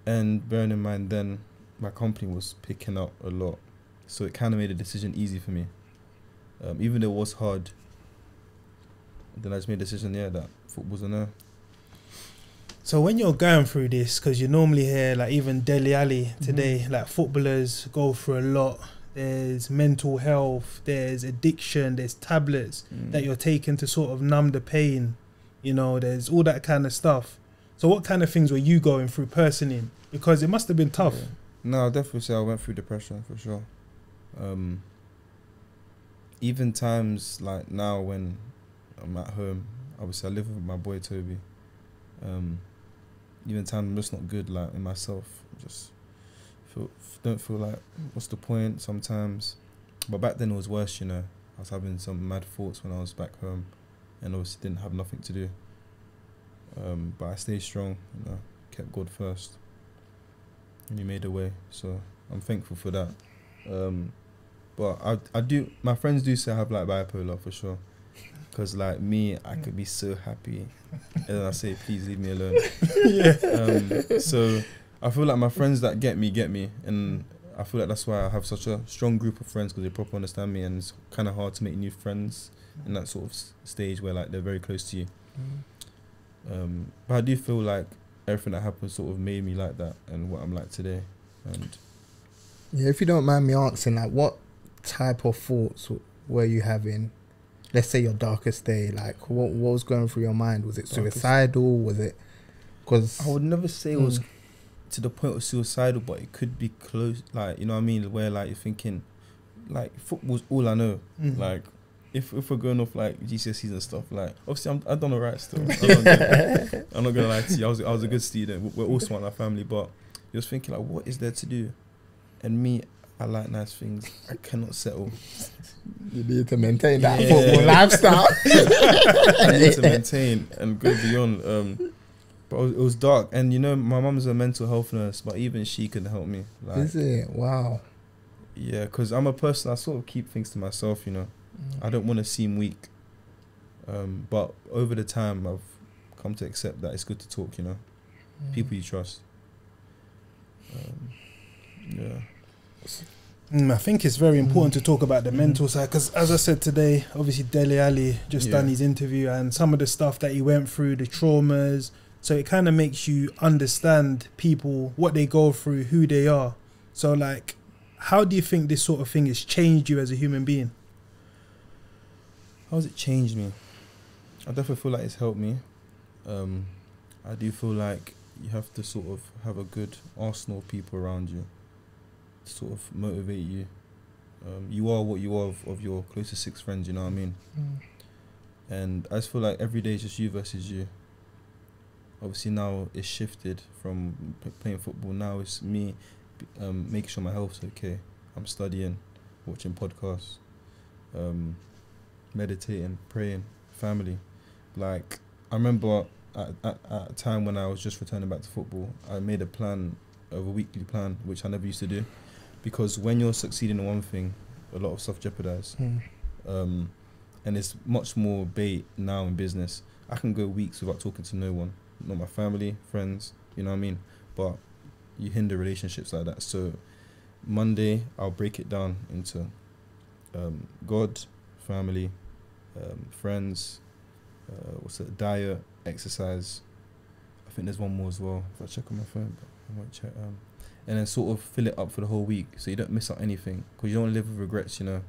And bearing in mind, then my company was picking up a lot, so it kind of made the decision easy for me. Even though it was hard, then I just made a decision, that football's a no. So when you're going through this, because you normally hear, like, even Dele Alli today, like, footballers go through a lot. There's mental health, there's addiction, there's tablets that you're taking to sort of numb the pain. You know, there's all that kind of stuff. So what kind of things were you going through personally? Because it must have been tough. Yeah. No, I'll definitely say I went through depression for sure. Even times like now when I'm at home, obviously I live with my boy Toby. Even times I'm just not good, like, in myself, just don't feel like, what's the point sometimes. But back then it was worse, you know. I was having some mad thoughts when I was back home, and obviously didn't have nothing to do. But I stayed strong, you know, kept God first, and He made a way. So I'm thankful for that. But I do. My friends do say I have like bipolar for sure, because like me, I could be so happy, and then I say, please leave me alone. So I feel like my friends that get me, and I feel like that's why I have such a strong group of friends, because they properly understand me, and it's kind of hard to make new friends in that sort of stage where like they're very close to you. But I do feel like everything that happened sort of made me like that and what I'm like today. And yeah, if you don't mind me asking, like, what type of thoughts were you having? Let's say your darkest day, like, what was going through your mind? Was it suicidal? Was it, because I would never say it was to the point of suicidal, but it could be close, like, you know what I mean, where like you're thinking, like, football's all I know. Like, if we're going off like GCSEs and stuff, like, obviously I've done alright still. I'm not gonna lie to you, I was a good student. We're all smart in our family, but you're just thinking, like, what is there to do? And me, I like nice things. I cannot settle. You need to maintain that football lifestyle. I need to maintain and go beyond. But it was dark, and you know, my mum's a mental health nurse, but even she couldn't help me. Like, is it? Wow. Yeah, because I'm a person, I sort of keep things to myself, you know. I don't want to seem weak. But over the time, I've come to accept that it's good to talk, you know. People you trust. I think it's very important to talk about the mental side, because as I said today, obviously Dele Alli just done his interview, and some of the stuff that he went through, the traumas, so it kind of makes you understand people, what they go through, who they are. So like, how do you think this sort of thing has changed you as a human being? How has it changed me? I definitely feel like it's helped me. I do feel like you have to sort of have a good arsenal of people around you to sort of motivate you. You are what you are of your closest 6 friends, you know what I mean? And I just feel like every day is just you versus you. Obviously now it's shifted from playing football. Now it's me making sure my health's okay. I'm studying, watching podcasts, meditating, praying, family. Like, I remember at a time when I was just returning back to football, I made a plan, a weekly plan, which I never used to do, because when you're succeeding in one thing, a lot of stuff jeopardize. And it's much more bait now in business. I can go weeks without talking to no one, not my family, friends, you know what I mean? But you hinder relationships like that. So Monday, I'll break it down into God, family, friends, diet, exercise. I think there's one more as well. If I check on my phone, but I won't check. And then sort of fill it up for the whole week, so you don't miss out anything, because you don't live with regrets, you know.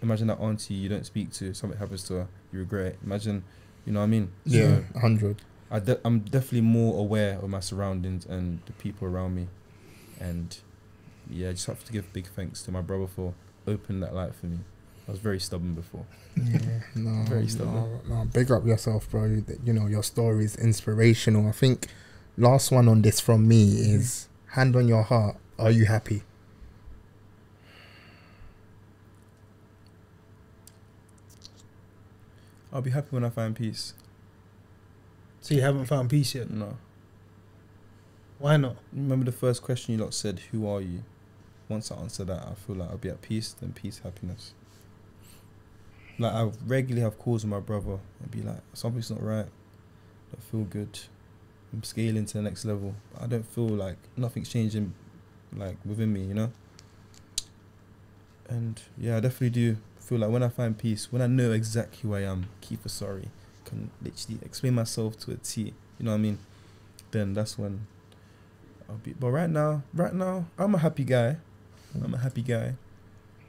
Imagine that auntie you don't speak to, something happens to her, you regret it. Imagine, you know what I mean? Yeah, 100. I'm definitely more aware of my surroundings and the people around me, and yeah, I just have to give big thanks to my brother for opening that light for me. I was very stubborn before. Yeah, no, Very stubborn. no, big up yourself, bro. You know, your story is inspirational. I think last one on this from me is, hand on your heart, are you happy? I'll be happy when I find peace. So you haven't found peace yet? No. Why not? Remember the first question you lot said, who are you? Once I answer that, I feel like I'll be at peace, then peace, happiness. Like, I regularly have calls with my brother and be like, something's not right. I don't feel good. I'm scaling to the next level. I don't feel like nothing's changing, like, within me, you know? And yeah, I definitely do feel like when I find peace, when I know exactly who I am, Keith Asarre, can literally explain myself to a T, you know what I mean? Then that's when I'll be. But right now, I'm a happy guy. I'm a happy guy,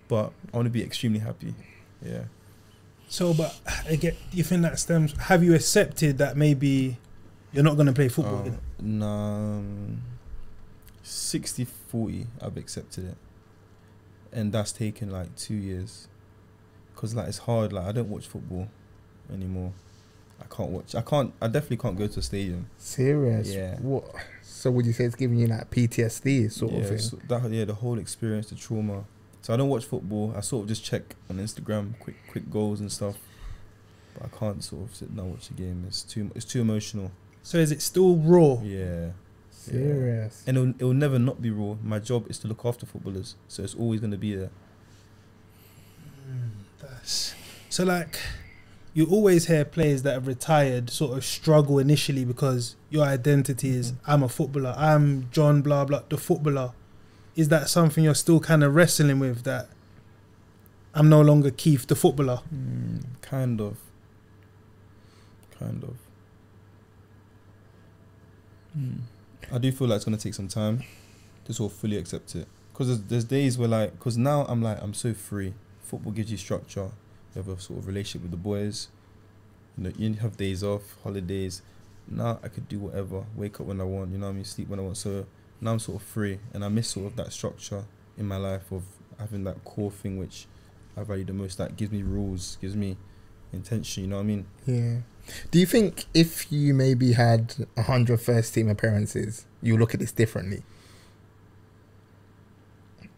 but I want to be extremely happy. Yeah. So, but again, do you think that stems? Have you accepted that maybe you're not going to play football again? No, 60-40, I've accepted it, and that's taken like 2 years. Cause like it's hard. Like I don't watch football anymore. I definitely can't go to a stadium. Serious? Yeah. What? So would you say it's giving you like PTSD sort of thing? So the whole experience, the trauma. So I don't watch football. I sort of just check on Instagram, quick goals and stuff. But I can't sort of sit down and watch a game. It's too emotional. So is it still raw? Yeah. Serious? Yeah. And it'll never not be raw. My job is to look after footballers, so it's always going to be there. So like, you always hear players that have retired sort of struggle initially because your identity is, I'm a footballer, I'm John blah blah, the footballer. Is that something you're still kind of wrestling with, that I'm no longer Keith the footballer? Kind of. I do feel like it's going to take some time to sort of fully accept it. Because there's days where like, because now I'm so free. Football gives you structure. You have a sort of relationship with the boys. You know, you have days off, holidays. Now I could do whatever, wake up when I want, you know what I mean, sleep when I want. So now I'm sort of free, and I miss sort of that structure in my life of having that core thing which I value the most. That gives me rules, gives me intention, you know what I mean? Yeah. Do you think if you maybe had 100 first team appearances, you look at this differently?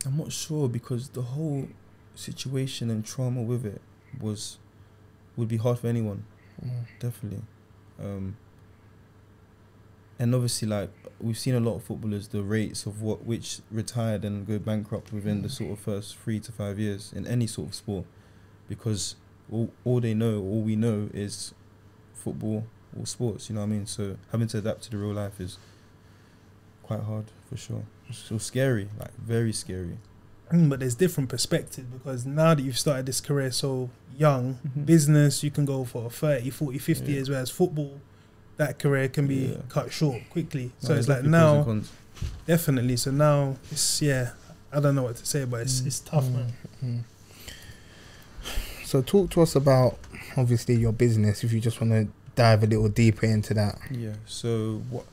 I'm not sure, because the whole situation and trauma with it would be hard for anyone. Definitely. And obviously, like, we've seen a lot of footballers, the rates of which retired and go bankrupt within the sort of first 3 to 5 years in any sort of sport, because all they know, all we know is football or sports, you know what I mean? So having to adapt to the real life is quite hard, for sure. It's so scary, like very scary. But there's different perspectives, because now that you've started this career so young, business, you can go for 30, 40, 50 years, whereas football, that career can be cut short quickly. So it's like now, definitely. So now it's, I don't know what to say, but it's tough, man. So talk to us about, obviously, your business, if you just want to dive a little deeper into that. Yeah, so what,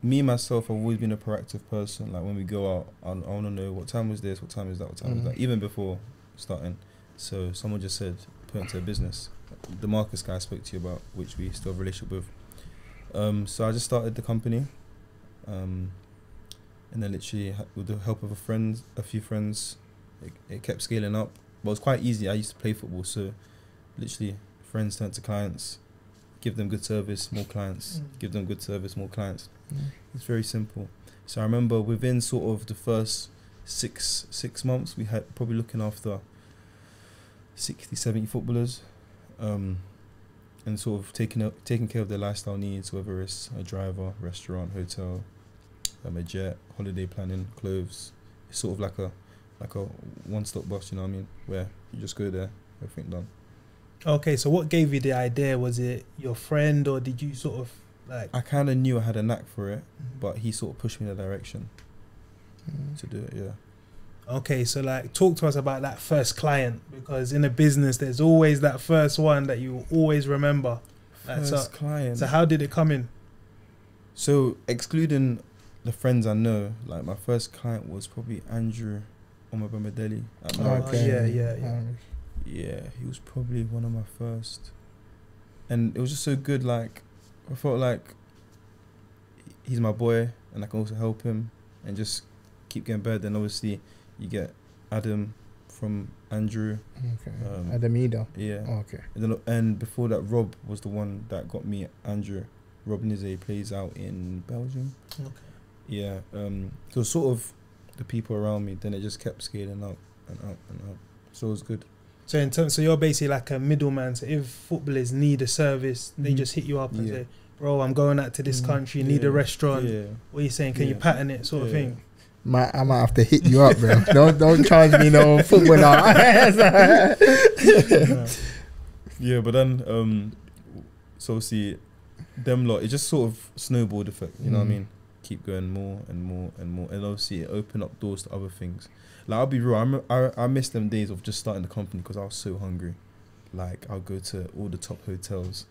me, myself, I've always been a proactive person. Like when we go out, I want to know what time was this, what time is that, what time is that, even before starting. So someone just said, put into a business. The Marcus guy I spoke to you about, which we still have a relationship with. So I just started the company. And then literally, with the help of a few friends, it kept scaling up. But it was quite easy. I used to play football, so literally friends turned to clients, give them good service, more clients, give them good service, more clients. It's very simple. So I remember within sort of the first six months, we had probably looking after 60, 70 footballers, and sort of taking care of their lifestyle needs, whether it's a driver, restaurant, hotel, a jet, holiday planning, clothes. It's sort of like a one-stop box, you know what I mean, where you just go there, everything done. Okay, so what gave you the idea? Was it your friend, or did you sort of like... I kind of knew I had a knack for it, but he sort of pushed me in the direction to do it, Okay, so like, talk to us about that first client, because in a business, there's always that first one that you always remember. First client. So how did it come in? So excluding the friends I know, like my first client was probably Andrew Omabamidele at Norwich. Yeah, he was probably one of my first, and it was just so good. Like I felt like he's my boy, and I can also help him and just keep getting better. Then obviously you get Adam from Andrew. Okay. Adamido. Yeah. Oh, okay. And before that, Rob was the one that got me Andrew. Rob Nizze plays out in Belgium. Okay. Yeah. So sort of the people around me. Then it just kept scaling up and up and up. So it was good. So in terms, so you're basically like a middleman. So if footballers need a service, they just hit you up and say, "Bro, I'm going out to this country. Need a restaurant. What are you saying? Can you pattern it?" Sort of thing. I might have to hit you up, bro. don't charge me no footballer. Yeah, but then so see them lot. It just sort of snowballed effect. You know what I mean? Keep going more and more and more, and obviously it opened up doors to other things. Like I'll be real, I miss them days of just starting the company because I was so hungry. Like I'll go to all the top hotels,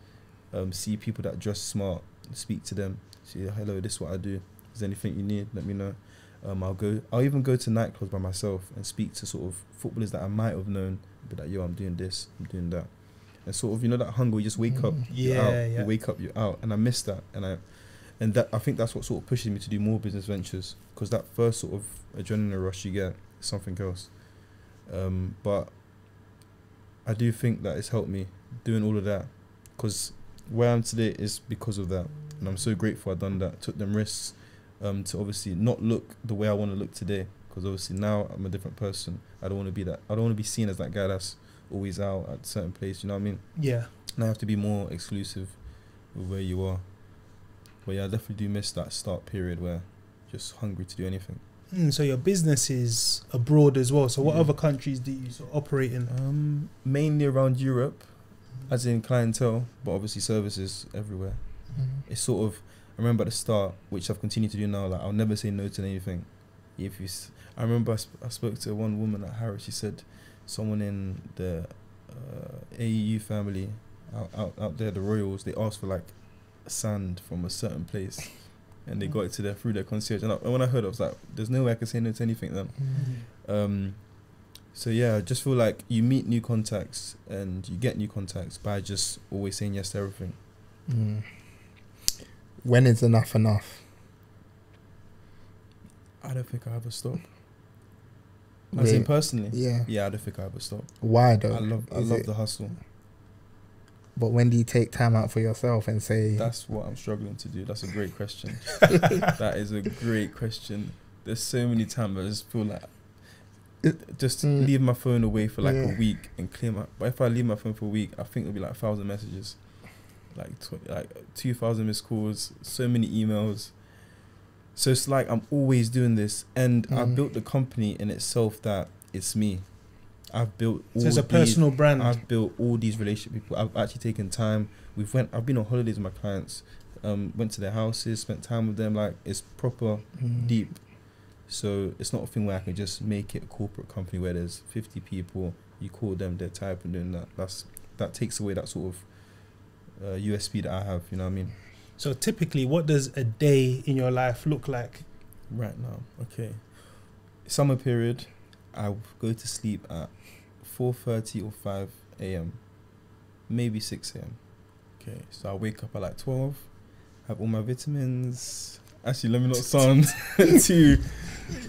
see people that dress smart, speak to them, say hello, this is what I do. Is there anything you need? Let me know. I'll even go to nightclubs by myself and speak to sort of footballers that I might have known, be like, yo, I'm doing this, I'm doing that, and sort of, you know, that hunger. You just wake up, you're out. You wake up, you're out, and I miss that, and I think that's what sort of pushes me to do more business ventures, because that first sort of adrenaline rush you get is something else. But I do think that it's helped me doing all of that, because where I am today is because of that, and I'm so grateful I done that, took them risks, to obviously not look the way I want to look today, because obviously now I'm a different person. I don't want to be that. I don't want to be seen as that guy that's always out at a certain place. You know what I mean? Yeah. And I have to be more exclusive with where you are. But yeah, I definitely do miss that start period where you're just hungry to do anything. So your business is abroad as well. So what other countries do you sort of operate in? Mainly around Europe, as in clientele, but obviously services everywhere. It's sort of, I remember at the start, which I've continued to do now, like I'll never say no to anything. I remember I spoke to one woman at Harrods. She said someone in the AEU family out there, the Royals, they asked for like sand from a certain place, and they got it to through their concierge. And when I heard it, I was like, there's no way I can say no to anything then. So yeah, I just feel like you meet new contacts and you get new contacts by just always saying yes to everything. When is enough enough? I don't think I ever stop. As in personally? Yeah, I don't think I ever stop. Why though? I love the hustle. But when do you take time out for yourself and say... That's what I'm struggling to do. That's a great question. That is a great question. There's so many times I just feel like just leave my phone away for like a week and clear my... But if I leave my phone for a week, I think it'll be like 1,000 messages. Like 2,000 missed calls, so many emails. So it's like I'm always doing this, and I've built the company in itself that it's me. I've built all it's a personal brand. I've built all these relationship people. I've actually taken time. I've been on holidays with my clients, went to their houses, spent time with them. Like it's proper deep. So it's not a thing where I can just make it a corporate company where there's 50 people. You call them, they're typing, doing that. That takes away that sort of USP that I have, you know what I mean? So typically, what does a day in your life look like? Right now, okay. Summer period, I go to sleep at 4:30 or 5 a.m, maybe 6 a.m. Okay, so I wake up at like 12, have all my vitamins. Actually, let me not sound too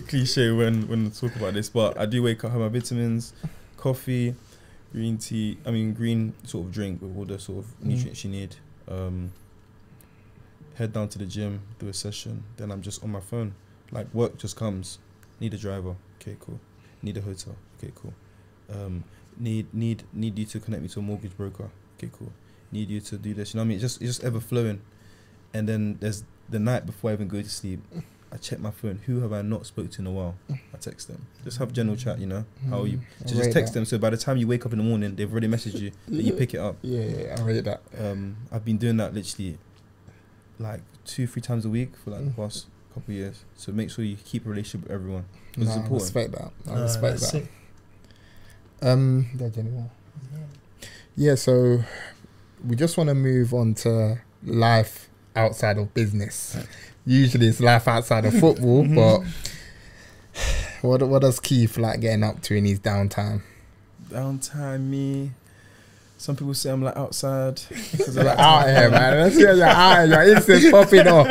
cliche when I talk about this, but I do wake up, have my vitamins, coffee, green sort of drink with all the sort of nutrients you need. Head down to the gym, do a session, then I'm just on my phone. Like work just comes. Need a driver, okay, cool. Need a hotel, okay, cool. Need you to connect me to a mortgage broker, okay, cool. Need you to do this, you know what I mean? It's just ever flowing. And then there's the night before I even go to sleep, I check my phone. Who have I not spoke to in a while? I text them. Just have general chat, you know? How are you? So just text them. So by the time you wake up in the morning, they've already messaged you. Then you pick it up. Yeah, I rate that. I've been doing that literally like 2-3 times a week for like the past couple of years. So make sure you keep a relationship with everyone. It's important. I respect that. I respect that. Yeah, so we just want to move on to life outside of business? Usually it's life outside of football, but what does Keith like getting up to in his downtime? Downtime, me. Some people say I'm like outside. Cause I like out here, man. Let's hear you're out here. Your instant popping off.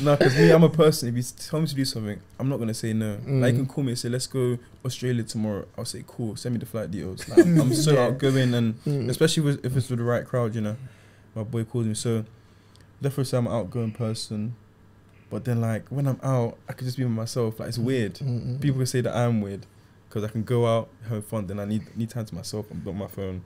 No, because me, I'm a person. If you tell me to do something, I'm not gonna say no. Like, you can call me and say, let's go Australia tomorrow. I'll say, cool. Send me the flight details. Like, I'm so outgoing, and especially if it's with the right crowd, you know. My boy calls me, so definitely say I'm an outgoing person. But then, like, when I'm out, I can just be with myself. Like, it's weird. People can say that I'm weird because I can go out, have fun. Then I need time to myself. I'm not on my phone.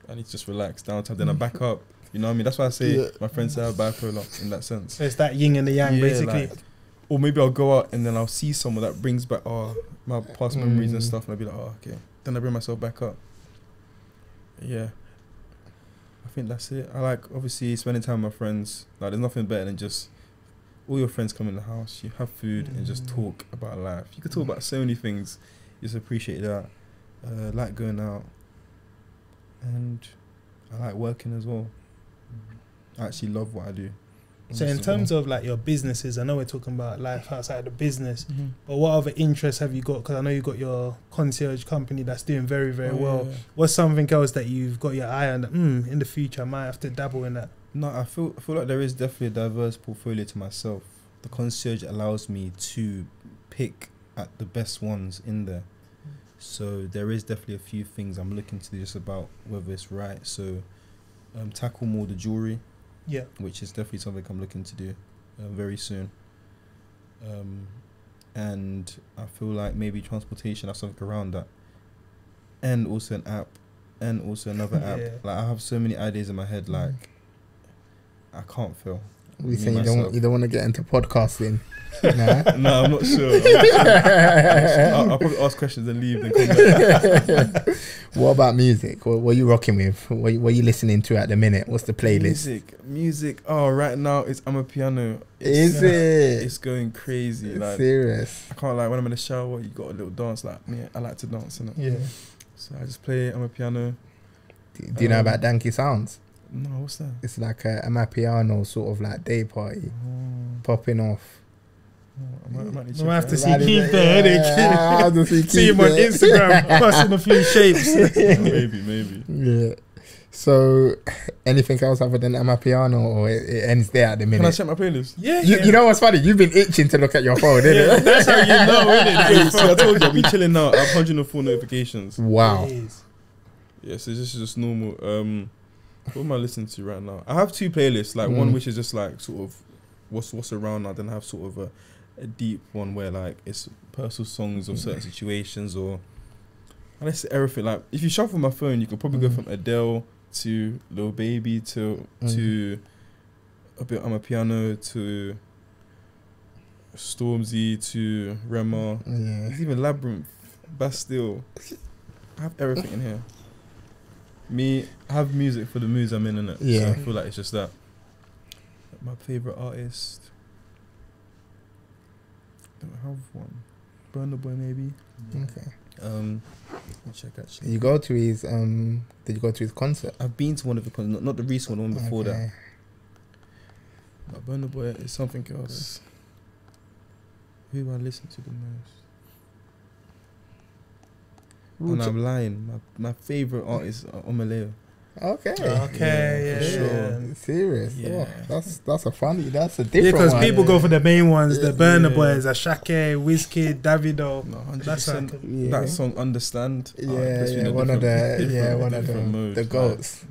I need to just relax, downtime. Then I back up. You know what I mean? That's why I say my friends say I'm bipolar in that sense. So it's that yin and the yang, basically. Like, or maybe I'll go out and then I'll see someone that brings back my past memories and stuff, and I'll be like, oh, okay. Then I bring myself back up. Yeah. I think that's it. I like, obviously, spending time with my friends. Like, there's nothing better than just all your friends come in the house, you have food and just talk about life. You could talk about so many things. Just appreciate that. Like going out. And I like working as well. I actually love what I do. So in terms of like your businesses, I know we're talking about life outside the business, but what other interests have you got? Because I know you've got your concierge company that's doing very, very well. Yeah. What's something else that you've got your eye on that, in the future I might have to dabble in that? No, I feel like there is definitely a diverse portfolio to myself. The concierge allows me to pick at the best ones in there. So there is definitely a few things I'm looking to do, just about whether it's right. So tackle more the jewelry. Yeah, which is definitely something I'm looking to do very soon. And I feel like maybe transportation, or something around that, and also an app, and also another app. Like, I have so many ideas in my head. Like, I can't fail. We saying you don't want to get into podcasting? Nah. No, I'm not sure. I'll probably ask questions and leave and come back. What about music? What are you rocking with? What are you listening to at the minute? What's the playlist? Music. Oh, right now it's I'm a piano. Is it? It's going crazy. It's like, serious. I can't, like, when I'm in the shower, you got a little dance. Like me, I like to dance, innit? Yeah. So I just play I'm a piano. Do you know about Danky Sounds? No, what's that? It's like a Amapiano sort of like day party, popping off. I might have to see Keith there. See him on Instagram, busting a few shapes. maybe. Yeah. So, anything else other than Amapiano, or it ends there at the minute? Can I check my playlist? Yeah. You know what's funny? You've been itching to look at your phone, innit? That's how you know, innit? So I told you, I've been chilling now. I have 104 notifications. Wow. Yeah, so this is just normal. What am I listening to right now? I have two playlists. Like, one which is just like sort of what's around now. Then I have sort of a deep one where, like, it's personal songs of certain situations, or unless everything. Like, if you shuffle my phone, you could probably go from Adele to Lil Baby to a bit on my piano to Stormzy to Rema. There's even Labyrinth, Bastille. I have everything in here. I have music for the moods I'm in, innit? Yeah. So I feel like it's just that. My favourite artist, don't have one. Burna Boy, maybe. Okay. Let me check actually. Did you go to his concert? I've been to one of the concerts, not the recent one, the one before that. But Burna Boy is something else. Who do I listen to the most? And I'm lying. My favourite artist is Omaleo. Okay, yeah, for sure. Serious. Yeah. Oh, that's a different because one. people go for the main ones, the Burna Boys, Ashake, Wizkid, Davido. No, 100%. That song, Understand. One of the goats.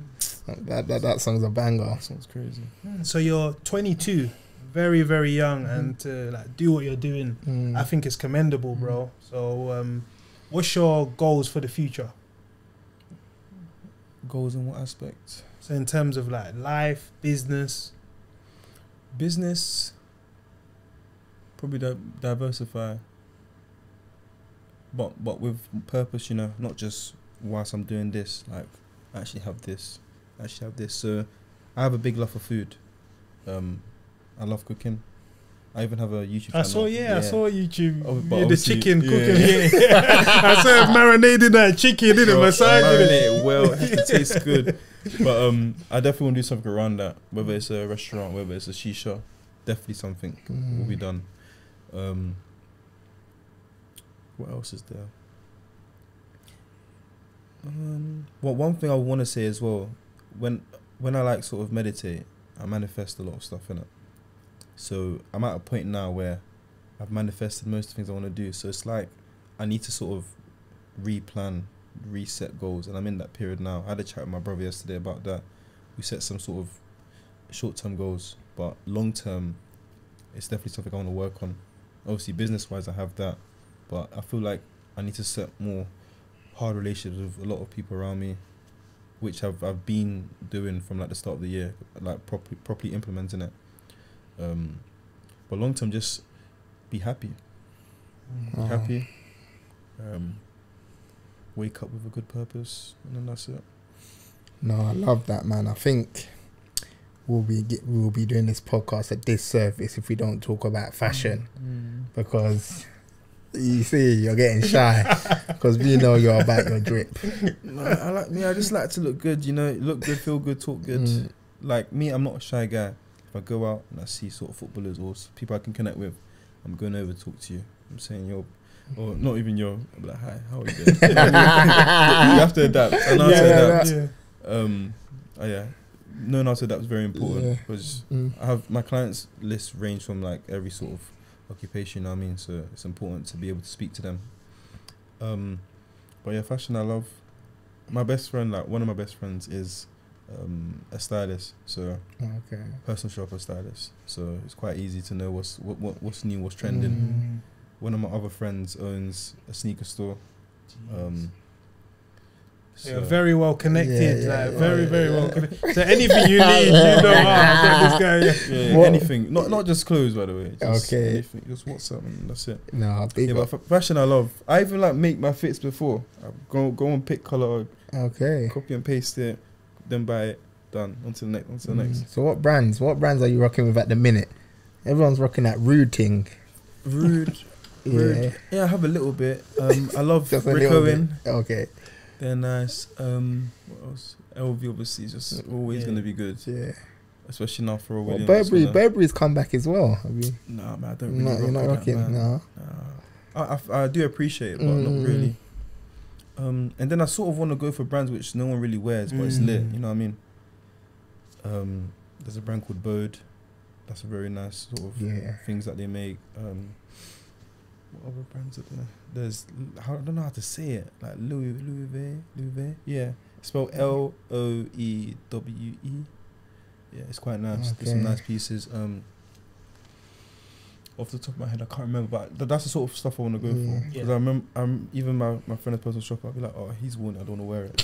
That song's a banger. That song's crazy. So you're 22, very, very young, and to like do what you're doing, I think it's commendable, bro. So what's your goals for the future? Goals in what aspect? So in terms of like life, business, probably diversify, but with purpose, you know, not just whilst I'm doing this. Like, I actually have this. So I have a big love for food. I love cooking. I even have a YouTube channel. I saw YouTube. The chicken cooking. I saw it marinating that chicken, didn't massage it. Marinate it well. It has to taste good. But I definitely want to do something around that. Whether it's a restaurant, whether it's a shisha, definitely something will be done. What else is there? Well, one thing I want to say as well, when I like sort of meditate, I manifest a lot of stuff in it. So I'm at a point now where I've manifested most of the things I want to do. So it's like I need to sort of replan, reset goals, and I'm in that period now. I had a chat with my brother yesterday about that. We set some sort of short-term goals, but long-term, it's definitely something I want to work on. Obviously, business-wise, I have that, but I feel like I need to set more hard relationships with a lot of people around me, which I've been doing from like the start of the year, like properly implementing it. But long term, just be happy. Be happy. Wake up with a good purpose, and then that's it. No, I love that, man. I think we'll be doing this podcast a disservice if we don't talk about fashion, because you see, you're getting shy because we know you're about your drip. No, I just like to look good, you know, look good, feel good, talk good. Like me, I'm not a shy guy. If I go out and I see sort of footballers or people I can connect with, I'm going over to talk to you. I'm saying yo, or not even yo. I'm like, hi, how are you doing? You have to adapt. I know how to adapt. Yeah. Knowing how to adapt is very important because I have my clients list range from like every sort of occupation, you know what I mean? So it's important to be able to speak to them. But yeah, fashion I love. My best friend, like one of my best friends is a stylist, so personal shopper stylist. So it's quite easy to know what's new, what's trending. One of my other friends owns a sneaker store. So you're very well connected, very well connected. So anything you need, you know, I've got this guy. Anything, not just clothes, by the way. Just anything, just WhatsApp and that's it. No, big but fashion I love. I even like make my fits before. I go and pick color. Copy and paste it, then buy it. Done. On to the next. So what brands are you rocking with at the minute? Everyone's rocking that Rude thing. Rude. Yeah, I have a little bit. I love Rick Owen. They're nice. What else? LV obviously is just always gonna be good. Yeah. Especially now for a Williams. Burberry's come back as well. Nah, man, I don't really you're not rocking that, man. No. I do appreciate it, but not really. And then I sort of want to go for brands which no one really wears, but it's lit. You know what I mean? There's a brand called Bode. That's a very nice sort of things that they make. What other brands are there? There's, I don't know how to say it. Like Louis V. Yeah, spelled Loewe. Yeah, it's quite nice. There's some nice pieces. Off the top of my head, I can't remember, but that's the sort of stuff I want to go for. Because I remember, even my friend, a personal shopper, I'll be like, oh, he's worn it, I don't want to wear it.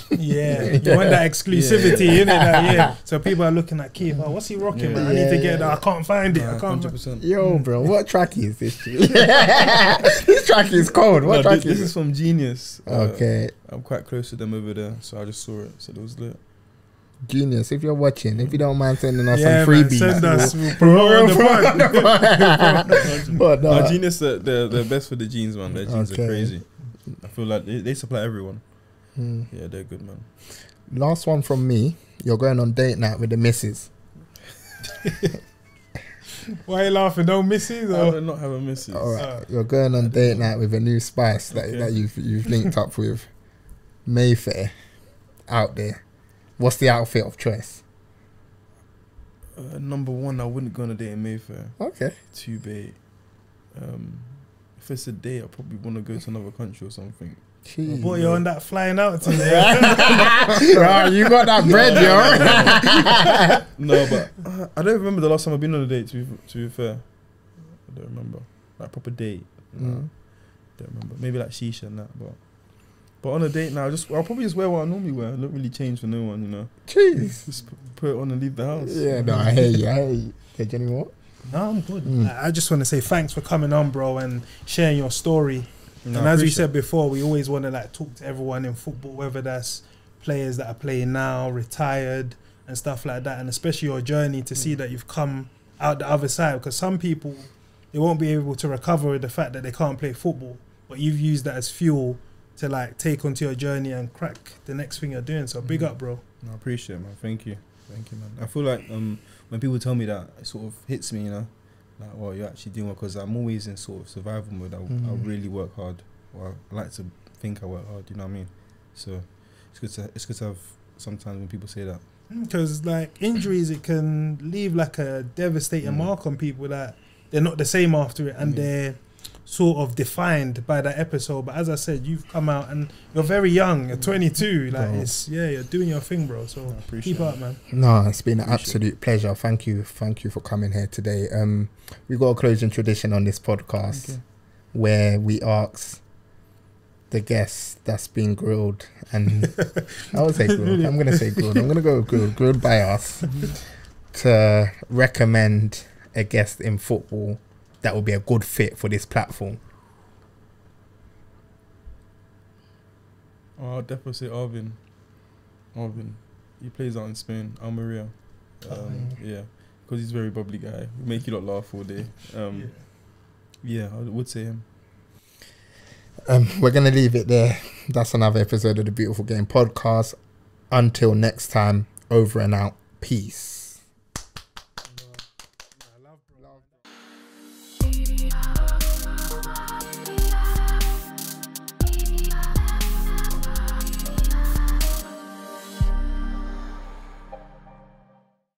You want that exclusivity, innit? So people are looking at Keith, oh, what's he rocking, man? I need to get that. I can't find it. I can't. 100%. Yo, bro, what track is this? This track is cold. What track is this? This is from Genius. I'm quite close to them over there, so I just saw it, so it was lit. Genius, if you're watching, if you don't mind sending us some freebies, send us. We'll promote on the pod. But Genius, they're best for the jeans, man. Their jeans are crazy. I feel like they supply everyone. Yeah, they're good, man. Last one from me. You're going on date night with the missus. Why are you laughing? No missus? I do not have a missus. All right, you're going on date night with a new spice that you've linked up with. Mayfair, out there. What's the outfit of choice? Number one, I wouldn't go on a date in Mayfair. Okay. Too big. If it's a date, I probably want to go to another country or something. Jeez, boy, you're on that flying out to you got that bread, yo. No, but I don't remember the last time I've been on a date, to be fair. I don't remember. Like proper date. Don't remember. Maybe like shisha and that, but on a date now, I'll probably just wear what I normally wear. I don't really change for no one, you know. Jeez. Just put it on and leave the house. Yeah, no, I hear you. Did you any more? No, I'm good. I just want to say thanks for coming on, bro, and sharing your story. And as we said before, we always want to like talk to everyone in football, whether that's players that are playing now, retired, and stuff like that. And especially your journey to see that you've come out the other side. Because some people, they won't be able to recover the fact that they can't play football, but you've used that as fuel to like take onto your journey and crack the next thing you're doing. So big up, bro. No, I appreciate it, man. Thank you, man. I feel like when people tell me that, it sort of hits me, you know, like, well, you're actually doing well, because I'm always in sort of survival mode. I really work hard. Well, I like to think I work hard. You know what I mean? So it's good to have sometimes when people say that. Because like injuries, it can leave like a devastating mark on people that they're not the same after it, and they're sort of defined by that episode. But as I said, you've come out and you're very young. You're 22. Like you're doing your thing, bro. So keep up, man. No, it's been an absolute pleasure. Thank you for coming here today. We got a closing tradition on this podcast where we ask the guest that's been grilled, and I would say grilled. I'm gonna say grilled. I'm gonna go with grilled by us, to recommend a guest in football that would be a good fit for this platform. Oh, I'll definitely say Arvin. He plays out in Spain. Almeria. Yeah, because he's a very bubbly guy. We make you lot laugh all day. Yeah, I would say him. We're going to leave it there. That's another episode of the Beautiful Game podcast. Until next time, over and out. Peace.